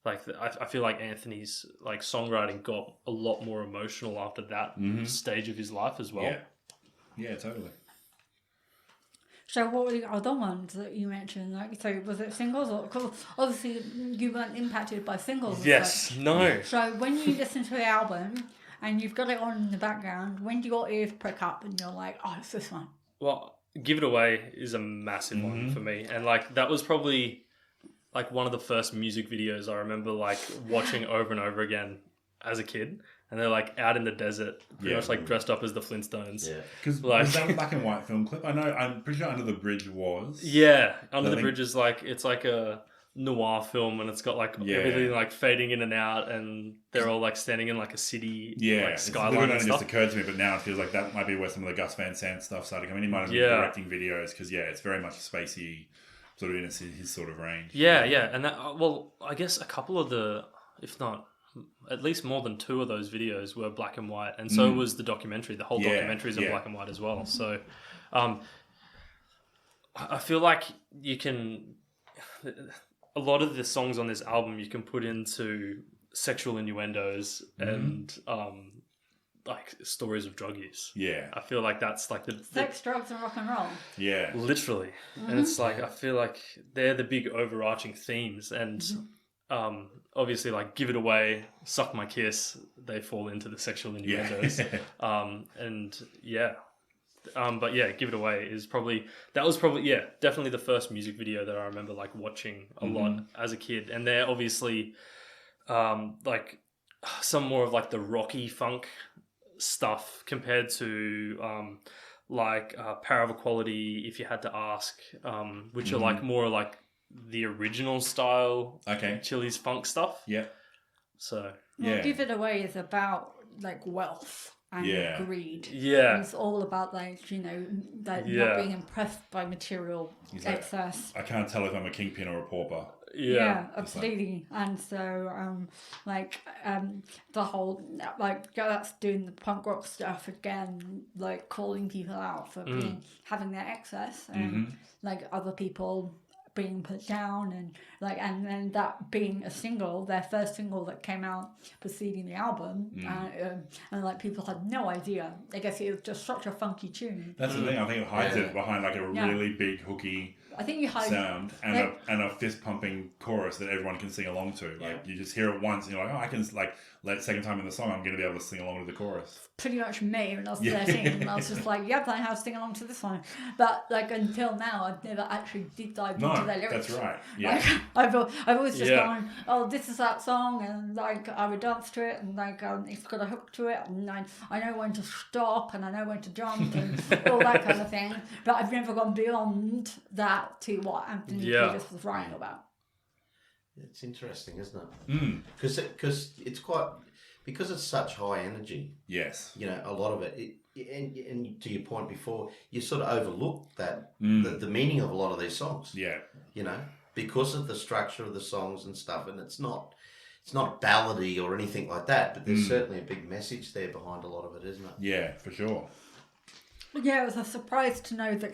Speaker 4: like I feel like Anthony's like songwriting got a lot more emotional after that stage of his life as well.
Speaker 1: Yeah, totally.
Speaker 2: So what were the other ones that you mentioned? Like, so was it singles? Or, 'cause obviously you weren't impacted by singles. as
Speaker 4: Yes,
Speaker 2: such.
Speaker 4: no.
Speaker 2: So when you listen to the album and you've got it on in the background, when do your ears prick up and you're like, oh, it's this one?
Speaker 4: Well, Give It Away is a massive one for me. And like that was probably like one of the first music videos I remember like watching over and over again as a kid. And they're like out in the desert, pretty much like dressed up as the Flintstones.
Speaker 3: Yeah.
Speaker 1: Because
Speaker 4: Like-
Speaker 1: was that a black and white film clip? I know, I'm pretty sure Under the Bridge was.
Speaker 4: Yeah, Under
Speaker 1: I
Speaker 4: the
Speaker 1: think-
Speaker 4: Bridge is like, it's like a noir film and it's got like
Speaker 1: Yeah.
Speaker 4: everything like fading in and out and they're all like standing in like a city
Speaker 1: Yeah,
Speaker 4: like
Speaker 1: it's
Speaker 4: skyline
Speaker 1: literally
Speaker 4: and
Speaker 1: only
Speaker 4: stuff.
Speaker 1: just occurred to me, but now it feels like that might be where some of the Gus Van Sant stuff started coming. He might have been
Speaker 4: Yeah.
Speaker 1: directing videos because it's very much spacey, sort of in his sort of range.
Speaker 4: Yeah, and that well, I guess a couple of the, if not at least more than two of those videos were black and white, and so was the documentary. The whole documentary is in black and white as well. So, I feel like you can. A lot of the songs on this album you can put into sexual innuendos and like stories of drug use.
Speaker 1: Yeah,
Speaker 4: I feel like that's like the
Speaker 2: Sex, drugs, and rock and roll.
Speaker 1: yeah.
Speaker 4: literally, and it's like I feel like they're the big overarching themes, and obviously like Give It Away, Suck My Kiss, they fall into the sexual innuendos, but yeah, Give It Away is probably definitely the first music video that I remember like watching a lot as a kid, and they're obviously like some more of like the rocky funk stuff compared to Power of Equality, If You Had to Ask, which are like more like the original style
Speaker 1: Okay.
Speaker 4: Chili's funk stuff.
Speaker 1: Yeah.
Speaker 4: So
Speaker 2: Well,
Speaker 1: Yeah.
Speaker 2: Give It Away is about like wealth and
Speaker 1: Yeah.
Speaker 2: greed.
Speaker 4: Yeah.
Speaker 2: It's all about like, like
Speaker 4: Yeah.
Speaker 2: not being impressed by material
Speaker 1: He's like,
Speaker 2: excess.
Speaker 1: I can't tell if I'm a kingpin or a pauper.
Speaker 4: yeah.
Speaker 2: Absolutely. And so, the whole, like, that's doing the punk rock stuff again, like, calling people out for having their excess and, like, other people being put down and, like, and then that being a single, their first single that came out preceding the album, and, like, people had no idea. I guess it was just such a funky tune.
Speaker 1: That's the thing. I think it hides
Speaker 3: Yeah.
Speaker 1: it behind like a
Speaker 2: Yeah.
Speaker 1: really big hooky
Speaker 2: I think you had
Speaker 1: sound and
Speaker 2: like-
Speaker 1: a fist pumping chorus that everyone can sing along to. Like you just hear it once and you're like, oh, I can like second time in the song I'm going to be able to sing along to the chorus.
Speaker 2: pretty much me when I was
Speaker 1: Yeah.
Speaker 2: 13. And I was just like, yep, I know how to sing along to this one. But like until now, I've never actually deep dived
Speaker 1: No,
Speaker 2: into their lyrics.
Speaker 1: that's right. Yeah.
Speaker 2: Like, I've always just
Speaker 4: Yeah.
Speaker 2: gone, oh, this is that song, and like I would dance to it, and like it's got a hook to it, and I know when to stop, and I know when to jump, and all that kind of thing. But I've never gone beyond that to what Anthony
Speaker 4: Yeah.
Speaker 2: Kiedis was writing about.
Speaker 3: It's interesting, isn't it? Because it's quite, because it's such high energy.
Speaker 1: Yes.
Speaker 3: A lot of it, and to your point before, you sort of overlook that the meaning of a lot of these songs.
Speaker 1: Yeah.
Speaker 3: Because of the structure of the songs and stuff, and it's not ballady or anything like that, but there's certainly a big message there behind a lot of it, isn't it?
Speaker 1: Yeah, for sure.
Speaker 2: Yeah, it was a surprise to know that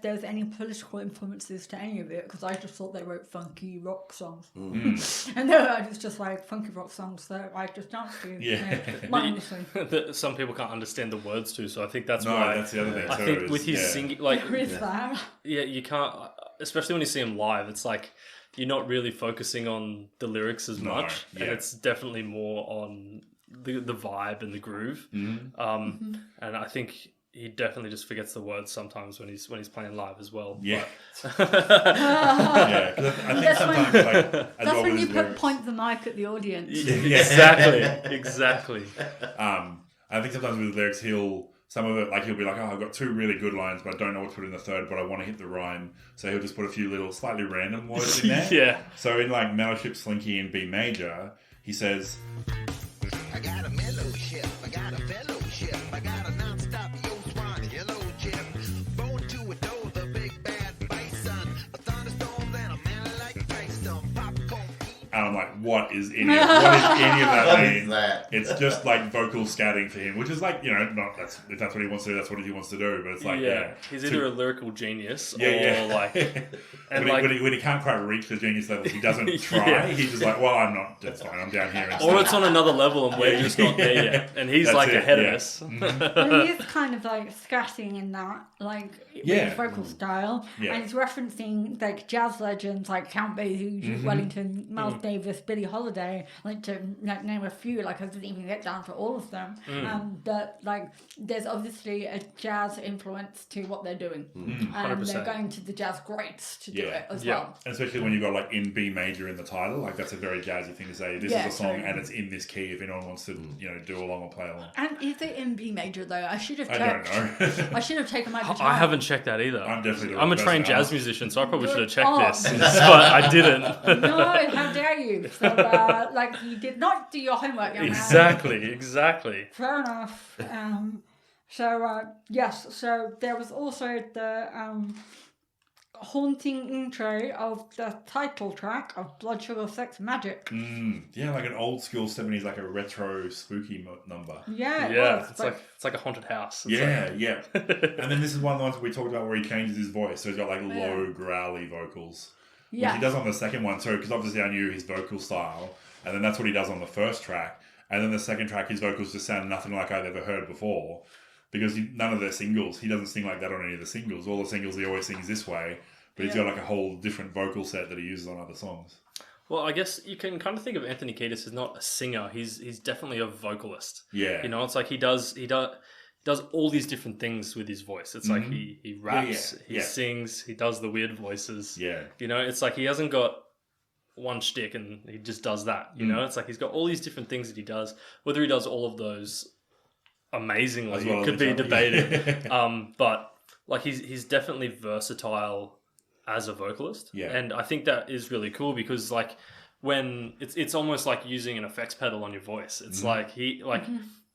Speaker 2: there was any political influences to any of it, because I just thought they wrote funky rock songs. And no, I was just like funky rock songs that I just danced to.
Speaker 1: Yeah.
Speaker 2: Mindlessly.
Speaker 4: That some people can't understand the words to, so I think that's
Speaker 1: No,
Speaker 4: why.
Speaker 1: that's the other thing.
Speaker 4: I
Speaker 1: too,
Speaker 4: think
Speaker 1: is-
Speaker 4: with his
Speaker 1: yeah.
Speaker 4: singing, like,
Speaker 2: There is that.
Speaker 4: yeah, you can't, especially when you see him live. It's like you're not really focusing on the lyrics as
Speaker 1: No,
Speaker 4: much,
Speaker 1: yeah.
Speaker 4: and it's definitely more on the vibe and the groove. And I think he definitely just forgets the words sometimes when he's playing live as well.
Speaker 1: Yeah.
Speaker 4: But-
Speaker 1: Yeah. 'Cause I think
Speaker 2: That's
Speaker 1: sometimes
Speaker 2: when-
Speaker 1: like as
Speaker 2: That's
Speaker 1: well
Speaker 2: when
Speaker 1: with
Speaker 2: you
Speaker 1: his
Speaker 2: put
Speaker 1: lyrics-
Speaker 2: point the mic at the audience.
Speaker 4: Exactly.
Speaker 1: I think sometimes with lyrics some of it, like he'll be like, oh, I've got two really good lines, but I don't know what to put in the third, but I want to hit the rhyme. So he'll just put a few little slightly random words in there.
Speaker 4: Yeah.
Speaker 1: So in like Mellowship Slinky in B major, he says,
Speaker 5: I got a mellowship, I got a fellowship, I got a non-stop yo swan, yellow chip. Born to adore the big bad bison, a thunderstorm and a man like Tyson, popcorn.
Speaker 1: and I'm like, what is any of that
Speaker 3: What
Speaker 1: mean?
Speaker 3: is that?
Speaker 1: It's just like vocal scatting for him, which is like, if that's what he wants to do, that's what he wants to do. But it's like,
Speaker 4: He's either a lyrical genius or like, and
Speaker 1: when he can't quite reach the genius level, he doesn't try.
Speaker 4: Yeah.
Speaker 1: He's just like, well, I'm not. That's fine. I'm down here.
Speaker 4: or it's on another level and we're just not there yet, and he's
Speaker 1: That's
Speaker 4: like
Speaker 1: it,
Speaker 4: ahead
Speaker 1: yeah.
Speaker 4: of us.
Speaker 2: And he is kind of like scatting in that, like with
Speaker 1: Yeah.
Speaker 2: his vocal style,
Speaker 1: Yeah.
Speaker 2: and he's referencing like jazz legends like Count Basie, Duke Wellington, Miles Davis, Billie Holiday, like to like name a few. Like I didn't even get down to all of them. But like there's obviously a jazz influence to what they're doing, and
Speaker 4: 100%.
Speaker 2: they're going to the jazz greats to do it as well.
Speaker 1: Especially when you've got like in B major in the title, like that's a very jazzy thing to say. This is a song and it's in this key if anyone wants to, do along or play along.
Speaker 2: And is it in B major though? I should have
Speaker 1: I
Speaker 2: checked.
Speaker 1: don't know.
Speaker 2: I should have taken my guitar.
Speaker 4: I haven't checked that either.
Speaker 1: I'm definitely the
Speaker 4: I'm a
Speaker 1: wrong
Speaker 4: trained
Speaker 1: person to
Speaker 4: jazz
Speaker 1: ask.
Speaker 4: musician, so I probably should have checked
Speaker 2: Oh.
Speaker 4: this, but I didn't.
Speaker 2: No, how dare you? So, like, you did not do your homework, young man.
Speaker 4: Exactly.
Speaker 2: Fair enough. Yes, so there was also the haunting intro of the title track of Blood Sugar Sex Magic.
Speaker 1: Yeah, like an old school 70s, like a retro spooky number.
Speaker 2: Yeah, it
Speaker 4: Yeah,
Speaker 2: was.
Speaker 4: it's like a haunted house. It's
Speaker 1: Yeah. And then this is one of the ones we talked about where he changes his voice. So he's got like low, growly vocals. Which he does on the second one. So, because obviously I knew his vocal style. And then that's what he does on the first track. And then the second track, his vocals just sound nothing like I've ever heard before. Because none of their singles, he doesn't sing like that on any of the singles. All the singles he always sings this way. But he's got like a whole different vocal set that he uses on other songs.
Speaker 4: Well, I guess you can kind of think of Anthony Kiedis as not a singer. He's definitely a vocalist.
Speaker 1: Yeah.
Speaker 4: It's like he does all these different things with his voice. It's like he raps, he sings, he does the weird voices.
Speaker 1: Yeah.
Speaker 4: It's like he hasn't got one shtick and he just does that. It's like he's got all these different things that he does. Whether he does all of those amazingly
Speaker 1: well
Speaker 4: could
Speaker 1: as
Speaker 4: be
Speaker 1: each other.
Speaker 4: debated. But like he's definitely versatile as a vocalist.
Speaker 1: Yeah.
Speaker 4: And I think that is really cool because like when it's almost like using an effects pedal on your voice. It's like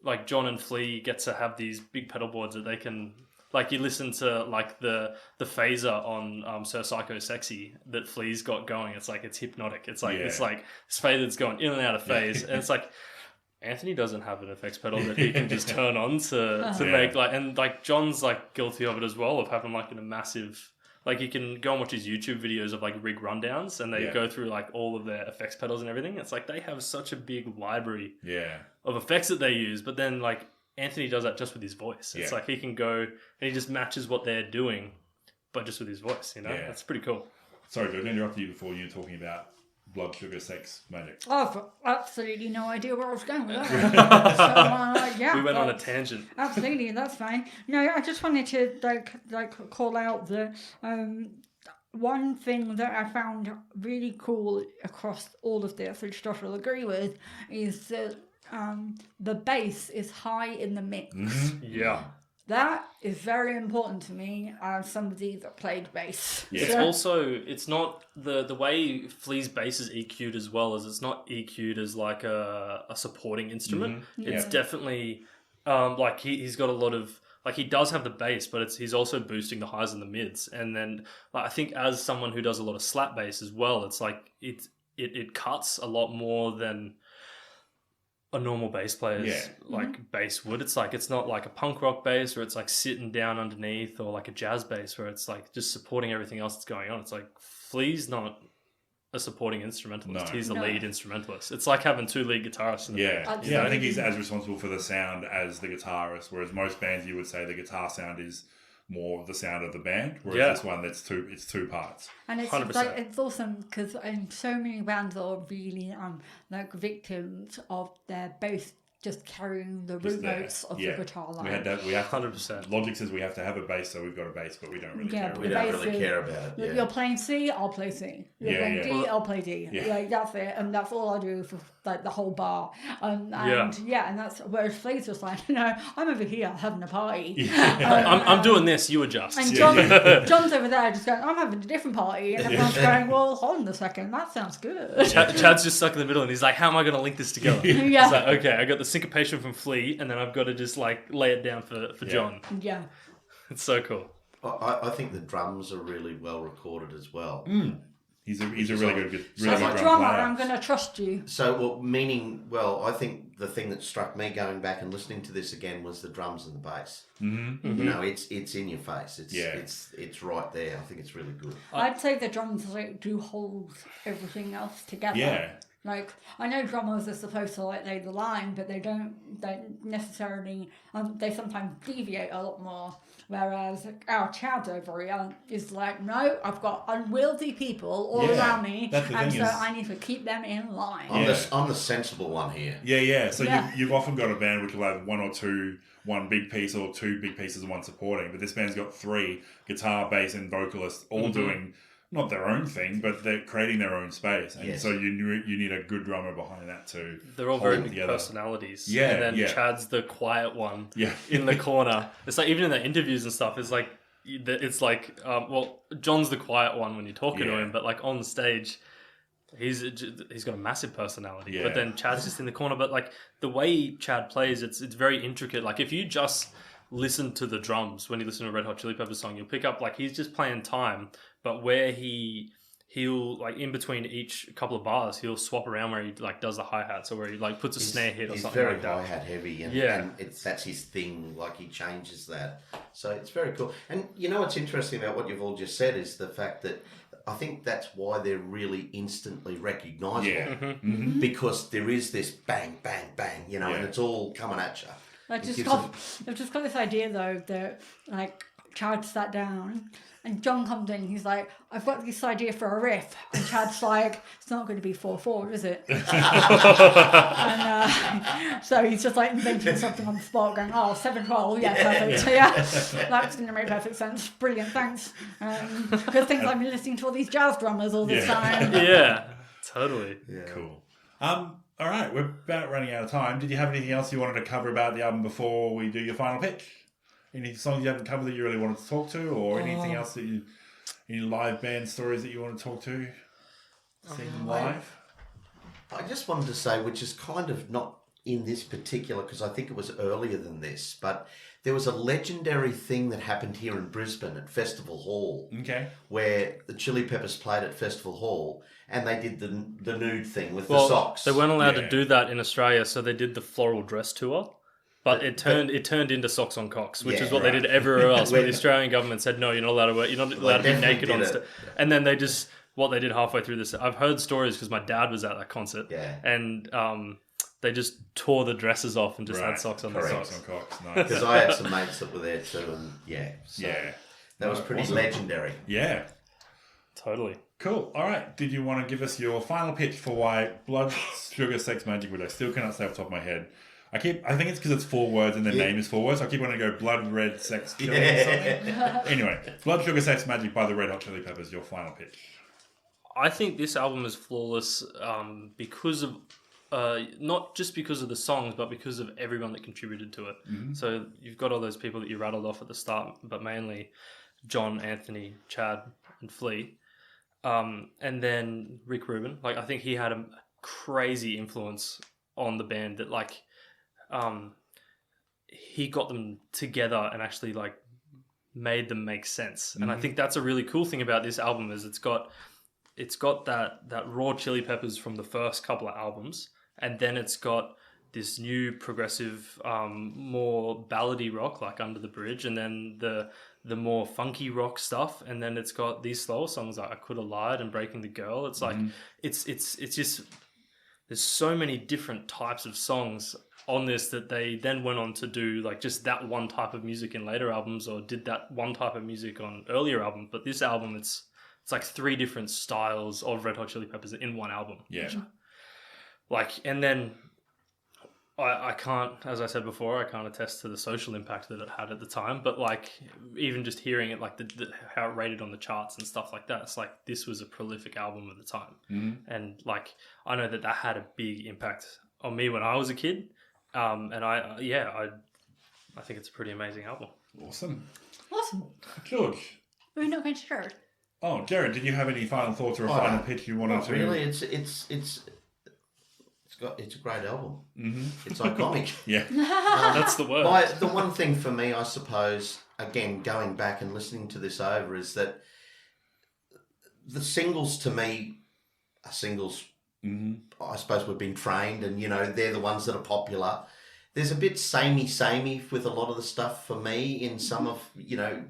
Speaker 4: like John and Flea get to have these big pedal boards that they can, like you listen to like the phaser on Sir Psycho Sexy that Flea's got going. It's like it's hypnotic. It's like this phaser's going in and out of phase, and it's like Anthony doesn't have an effects pedal that he can just turn on to make like, and like John's like guilty of it as well, of having like a massive. Like you can go and watch his YouTube videos of like rig rundowns and they go through like all of their effects pedals and everything. It's like they have such a big library of effects that they use, but then like Anthony does that just with his voice. It's like he can go and he just matches what they're doing, but just with his voice, That's pretty cool.
Speaker 1: Sorry, Joe, I interrupted you before you were talking about Blood Sugar Sex Magic.
Speaker 2: I've absolutely no idea where I was going with that.
Speaker 4: We went on a tangent.
Speaker 2: Absolutely, that's fine. No, I just wanted to like call out the one thing that I found really cool across all of this, which Josh will agree with, is that the bass is high in the mix.
Speaker 4: Yeah.
Speaker 2: That is very important to me as somebody that played bass.
Speaker 1: Yeah.
Speaker 4: It's also, it's not, the way Flea's bass is EQ'd as well, as it's not EQ'd as like a supporting instrument. It's definitely, like he's got a lot of, like he does have the bass, but he's also boosting the highs and the mids. And then like, I think as someone who does a lot of slap bass as well, it's like, it cuts a lot more than a normal bass player's bass would. It's like, it's not like a punk rock bass where it's like sitting down underneath, or like a jazz bass where it's like just supporting everything else that's going on. It's like Flea's not a supporting instrumentalist. He's the lead instrumentalist. It's like having two lead guitarists in the band.
Speaker 1: I think he's as responsible for the sound as the guitarist, whereas most bands you would say the guitar sound is more the sound of the band, whereas this one it's two parts.
Speaker 2: And it's
Speaker 4: 100%.
Speaker 2: like, it's awesome because so many bands are really like victims of their bass just carrying the root notes of the guitar line.
Speaker 1: We have
Speaker 4: 100%.
Speaker 1: Logic says we have to have a bass, so we've got a bass, but we don't really care.
Speaker 3: We don't really care about it.
Speaker 2: You're playing C, I'll play C. You're playing D, I'll play D.
Speaker 1: Yeah.
Speaker 2: Like that's it, and that's all I do for like the whole bar. And that's whereas Flea's just like, no, I'm over here having a party.
Speaker 4: I'm doing this, you adjust.
Speaker 2: And John's over there just going, I'm having a different party, and everyone's going, well, hold on a second, that sounds good.
Speaker 4: Chad's just stuck in the middle and he's like, how am I going to link this together? He's like, okay, I got the syncopation from Flea and then I've got to just like lay it down for John.
Speaker 2: Yeah.
Speaker 4: It's so cool.
Speaker 3: I think the drums are really well recorded as well.
Speaker 1: He's a really good
Speaker 2: As a
Speaker 1: drum
Speaker 2: drummer,
Speaker 1: player.
Speaker 2: I'm going to trust you.
Speaker 3: So, I think the thing that struck me going back and listening to this again was the drums and the bass.
Speaker 1: Mm-hmm.
Speaker 3: You know, it's in your face. It's
Speaker 1: Yeah.
Speaker 3: it's right there. I think it's really good.
Speaker 2: I'd say the drums do hold everything else together.
Speaker 1: Yeah.
Speaker 2: Like, I know drummers are supposed to like lay the line, but they don't necessarily, they sometimes deviate a lot more. Whereas our Chad over here is like, no, I've got unwieldy people all
Speaker 1: Yeah,
Speaker 2: around me,
Speaker 1: that's the
Speaker 2: and
Speaker 1: thing
Speaker 2: so
Speaker 1: is-
Speaker 2: I need to keep them in line.
Speaker 3: I'm the sensible one here.
Speaker 1: Yeah. So
Speaker 2: Yeah.
Speaker 1: You've often got a band which will have one big piece or two big pieces and one supporting, but this band's got 3 guitar, bass, and vocalists all doing not their own thing, but they're creating their own space. And
Speaker 3: Yes.
Speaker 1: so you need a good drummer behind that too.
Speaker 4: They're all
Speaker 1: hold
Speaker 4: very
Speaker 1: it
Speaker 4: big
Speaker 1: together.
Speaker 4: personalities.
Speaker 1: Yeah,
Speaker 4: And then
Speaker 1: yeah.
Speaker 4: Chad's the quiet one
Speaker 1: Yeah.
Speaker 4: in the corner. It's like, even in the interviews and stuff, it's like, John's the quiet one when you're talking to
Speaker 1: Yeah.
Speaker 4: him, but like on stage, he's got a massive personality.
Speaker 1: Yeah.
Speaker 4: But then Chad's just in the corner. But like the way Chad plays, it's very intricate. Like if you just listen to the drums when you listen to a Red Hot Chili Peppers song, you'll pick up like he's just playing time, but where he'll like in between each couple of bars, he'll swap around where he like does the hi-hats or where he like puts a snare hit or
Speaker 3: he's
Speaker 4: something
Speaker 3: very
Speaker 4: like that.
Speaker 3: hi-hat heavy, and,
Speaker 4: Yeah.
Speaker 3: and that's his thing. Like he changes that, so it's very cool. And you know what's interesting about what you've all just said is the fact that I think that's why they're really instantly recognisable.
Speaker 1: Yeah.
Speaker 2: Mm-hmm.
Speaker 3: Because there is this bang, bang, bang, you know,
Speaker 1: Yeah.
Speaker 3: and it's all coming at you.
Speaker 2: I've
Speaker 3: It
Speaker 2: just
Speaker 3: gives
Speaker 2: got this idea though that like Chad sat down and John comes in. He's like, "I've got this idea for a riff," and Chad's like, "It's not going to be 4/4, is it?" and so he's just like inventing something on the spot, going, "Oh, 7/12, yeah, perfect, yeah, that's going to make perfect sense. Brilliant, thanks." Good things I've been listening to all these jazz drummers all this
Speaker 1: Yeah.
Speaker 2: time.
Speaker 4: Yeah, totally.
Speaker 3: Yeah.
Speaker 1: Cool. All right, we're about running out of time. Did you have anything else you wanted to cover about the album before we do your final pitch? Any songs you haven't covered that you really wanted to talk to, or anything else that any live band stories that you want to talk to? Seeing them live?
Speaker 3: I just wanted to say, which is kind of not in this particular, because I think it was earlier than this, but there was a legendary thing that happened here in Brisbane at Festival Hall,
Speaker 1: Okay.
Speaker 3: where the Chili Peppers played at Festival Hall, and they did the nude thing with
Speaker 4: Well,
Speaker 3: the socks.
Speaker 4: they weren't allowed
Speaker 1: Yeah.
Speaker 4: to do that in Australia, so they did the floral dress tour. But it turned into socks on cocks, which
Speaker 3: Yeah,
Speaker 4: is what they
Speaker 1: right.
Speaker 4: did everywhere else. Where the Australian government said, no, you're not allowed to wear, you're not allowed to be
Speaker 3: definitely
Speaker 4: naked
Speaker 3: did
Speaker 4: on
Speaker 3: it.
Speaker 4: stage. And then they just, what they did halfway through this, I've heard stories because my dad was at that concert.
Speaker 3: Yeah.
Speaker 4: And they just tore the dresses off and just
Speaker 1: Right.
Speaker 4: had socks on
Speaker 3: Correct.
Speaker 4: the
Speaker 1: Socks
Speaker 4: socks.
Speaker 1: on Cox. Nice.
Speaker 3: Because I had some mates that were there too, and so
Speaker 1: Yeah.
Speaker 3: that was pretty
Speaker 1: Awesome.
Speaker 3: legendary.
Speaker 1: Yeah.
Speaker 4: Totally.
Speaker 1: Cool. All right. Did you want to give us your final pitch for why Blood, Sugar, Sex, Magic, which I still cannot say off the top of my head? I think it's because it's 4 words and the name is 4 words. So I keep wanting to go Blood, Red, Sex, Killing or something. Anyway, Blood, Sugar, Sex, Magic by the Red Hot Chili Peppers. Your final pitch.
Speaker 4: I think this album is flawless because of not just because of the songs, but because of everyone that contributed to it. So you've got all those people that you rattled off at the start, but mainly John, Anthony, Chad, and Flea, and then Rick Rubin. Like I think he had a crazy influence on the band that like he got them together and actually like made them make sense. And I think that's a really cool thing about this album is it's got that raw Chili Peppers from the first couple of albums, and then it's got this new progressive, more ballady rock like Under the Bridge, and then the more funky rock stuff, and then it's got these slower songs like I Could Have Lied and Breaking the Girl. It's like it's just there's so many different types of songs on this that they then went on to do like just that one type of music in later albums, or did that one type of music on earlier albums. But this album, it's like 3 different styles of Red Hot Chili Peppers in one album.
Speaker 1: Yeah.
Speaker 4: Like, and then I can't, as I said before, I can't attest to the social impact that it had at the time, but like even just hearing it, like how it rated on the charts and stuff like that, it's like this was a prolific album at the time. And like I know that had a big impact on me when I was a kid, and I think it's a pretty amazing album.
Speaker 1: Awesome.
Speaker 2: Awesome.
Speaker 1: George.
Speaker 2: We're not going to share it.
Speaker 1: Oh, Jared, did you have any final thoughts or a final pitch you wanted
Speaker 3: Not
Speaker 1: to?
Speaker 3: really, it's a great album. It's iconic.
Speaker 1: Yeah.
Speaker 4: That's the word.
Speaker 3: The one thing for me, I suppose, again, going back and listening to this over, is that the singles to me are singles I suppose we've been trained, and they're the ones that are popular. There's a bit samey with a lot of the stuff for me in some of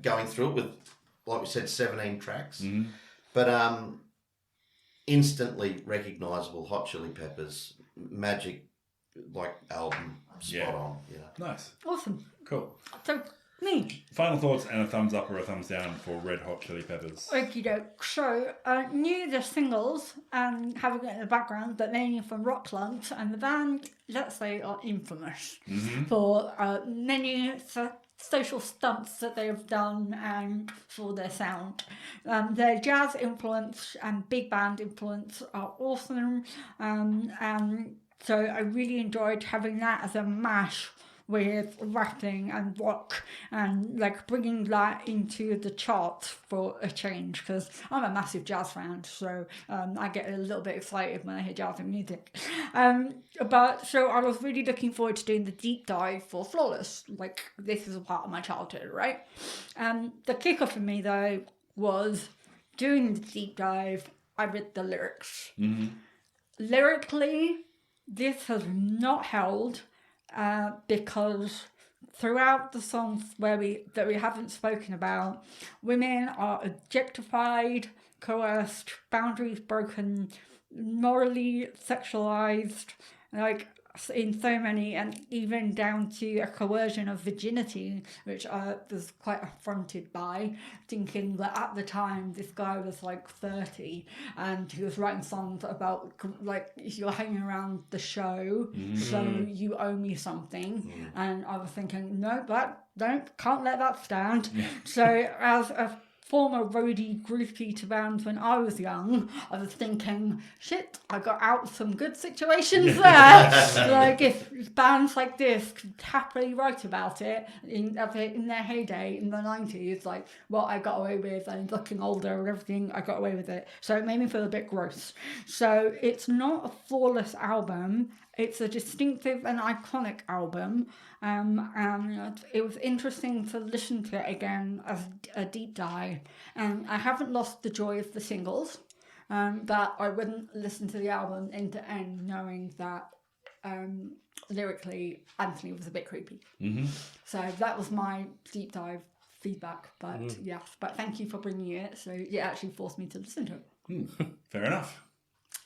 Speaker 3: going through it with, like we said, 17 tracks, but instantly recognisable. Hot Chili Peppers, Majik, like album, spot on. Yeah,
Speaker 1: Nice,
Speaker 2: Awesome.
Speaker 1: cool.
Speaker 2: So, me.
Speaker 1: Final thoughts and a thumbs up or a thumbs down for Red Hot Chili Peppers.
Speaker 2: Okie doke. So, I knew the singles and having it in the background, but mainly from rock clubs, and the band, let's say, are infamous for many social stunts that they have done and for their sound. Their jazz influence and big band influence are awesome, and so I really enjoyed having that as a mash with rapping and rock and like bringing that into the charts for a change, because I'm a massive jazz fan, so I get a little bit excited when I hear jazz and music. But so I was really looking forward to doing the deep dive for Flawless. Like, this is a part of my childhood, right? The kicker for me though was doing the deep dive. I read the lyrics. Lyrically, this has not held. Because throughout the songs that we haven't spoken about, women are objectified, coerced, boundaries broken, morally sexualized, like in so many, and even down to a coercion of virginity, which I was quite affronted by, thinking that at the time this guy was like 30 and he was writing songs about like, you're hanging around the show, so you owe me something. And I was thinking, no, can't let that stand. So as a former roadie groupie to bands when I was young, I was thinking, shit, I got out some good situations there. Like, if bands like this could happily write about it in their heyday in the 90s, like what I got away with, and looking older and everything, I got away with it. So it made me feel a bit gross. So it's not a flawless album. It's a distinctive and iconic album, and it was interesting to listen to it again as a deep dive. And I haven't lost the joy of the singles, but I wouldn't listen to the album end to end knowing that lyrically Anthony was a bit creepy. So that was my deep dive feedback. But yes, but thank you for bringing it. So it actually forced me to listen to it.
Speaker 1: Fair enough.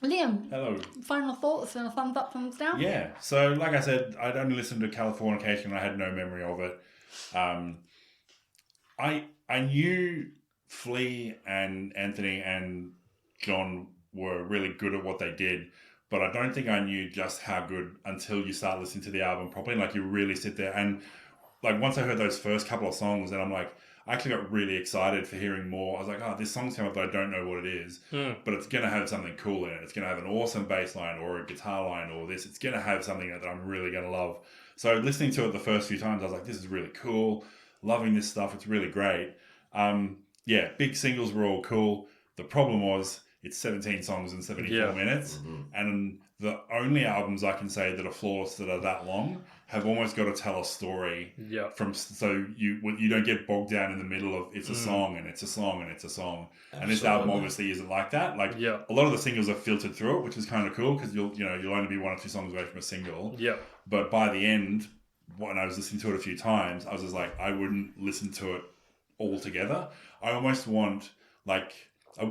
Speaker 2: Liam,
Speaker 1: Hello.
Speaker 2: final thoughts and a thumbs up, thumbs down?
Speaker 1: Yeah, so like I said, I'd only listened to Californication. I had no memory of it. I knew Flea and Anthony and John were really good at what they did, but I don't think I knew just how good until you start listening to the album properly. Like, you really sit there and like, once I heard those first couple of songs, and I'm like, I actually got really excited for hearing more. I was like, oh, this song's come up, but I don't know what it is. But it's going to have something cool in it. It's going to have an awesome bass line or a guitar line or this. It's going to have something that I'm really going to love. So listening to it the first few times, I was like, this is really cool. Loving this stuff. It's really great. Yeah, big singles were all cool. The problem was it's 17 songs in 74 minutes. And the only albums I can say that are flawless that are that long have almost got to tell a story so you don't get bogged down in the middle of it's a song and it's a song and it's a song. Absolutely. And this album obviously isn't like that. Like, a lot of the singles are filtered through it, which is kind of cool because you'll only be 1 or 2 songs away from a single. But by the end, when I was listening to it a few times, I was just like, I wouldn't listen to it all together. I almost want, like,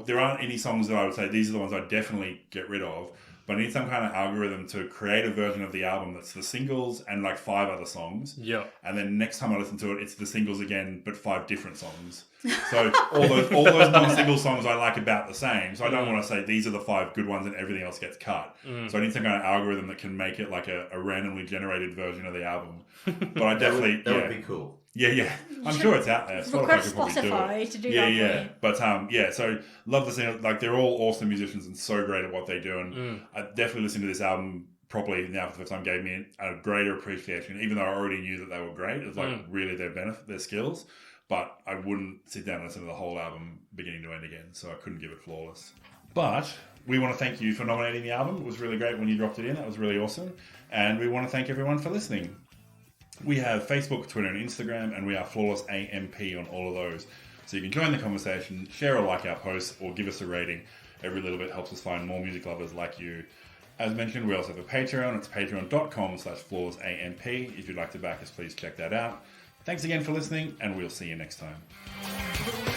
Speaker 1: there aren't any songs that I would say these are the ones I definitely get rid of. But I need some kind of algorithm to create a version of the album that's the singles and like 5 other songs. And then next time I listen to it, it's the singles again, but 5 different songs. So all those non-single songs I like about the same. So I don't want to say these are the 5 good ones and everything else gets cut. So I need some kind of algorithm that can make it like a randomly generated version of the album. But I definitely...
Speaker 3: that would be cool.
Speaker 1: Yeah. I'm sure it's out there.
Speaker 2: Request Spotify to do that.
Speaker 1: Yeah. But so love the singer. Like, they're all awesome musicians and so great at what they do. And I definitely listened to this album properly now for the first time. Gave me a greater appreciation, even though I already knew that they were great. It's like really their benefit, their skills. But I wouldn't sit down and listen to the whole album beginning to end again. So I couldn't give it flawless. But we want to thank you for nominating the album. It was really great when you dropped it in. That was really awesome. And we want to thank everyone for listening. We have Facebook, Twitter, and Instagram, and we are Flawless AMP on all of those. So you can join the conversation, share or like our posts, or give us a rating. Every little bit helps us find more music lovers like you. As mentioned, we also have a Patreon. It's patreon.com/flawsamp. If you'd like to back us, please check that out. Thanks again for listening, and we'll see you next time.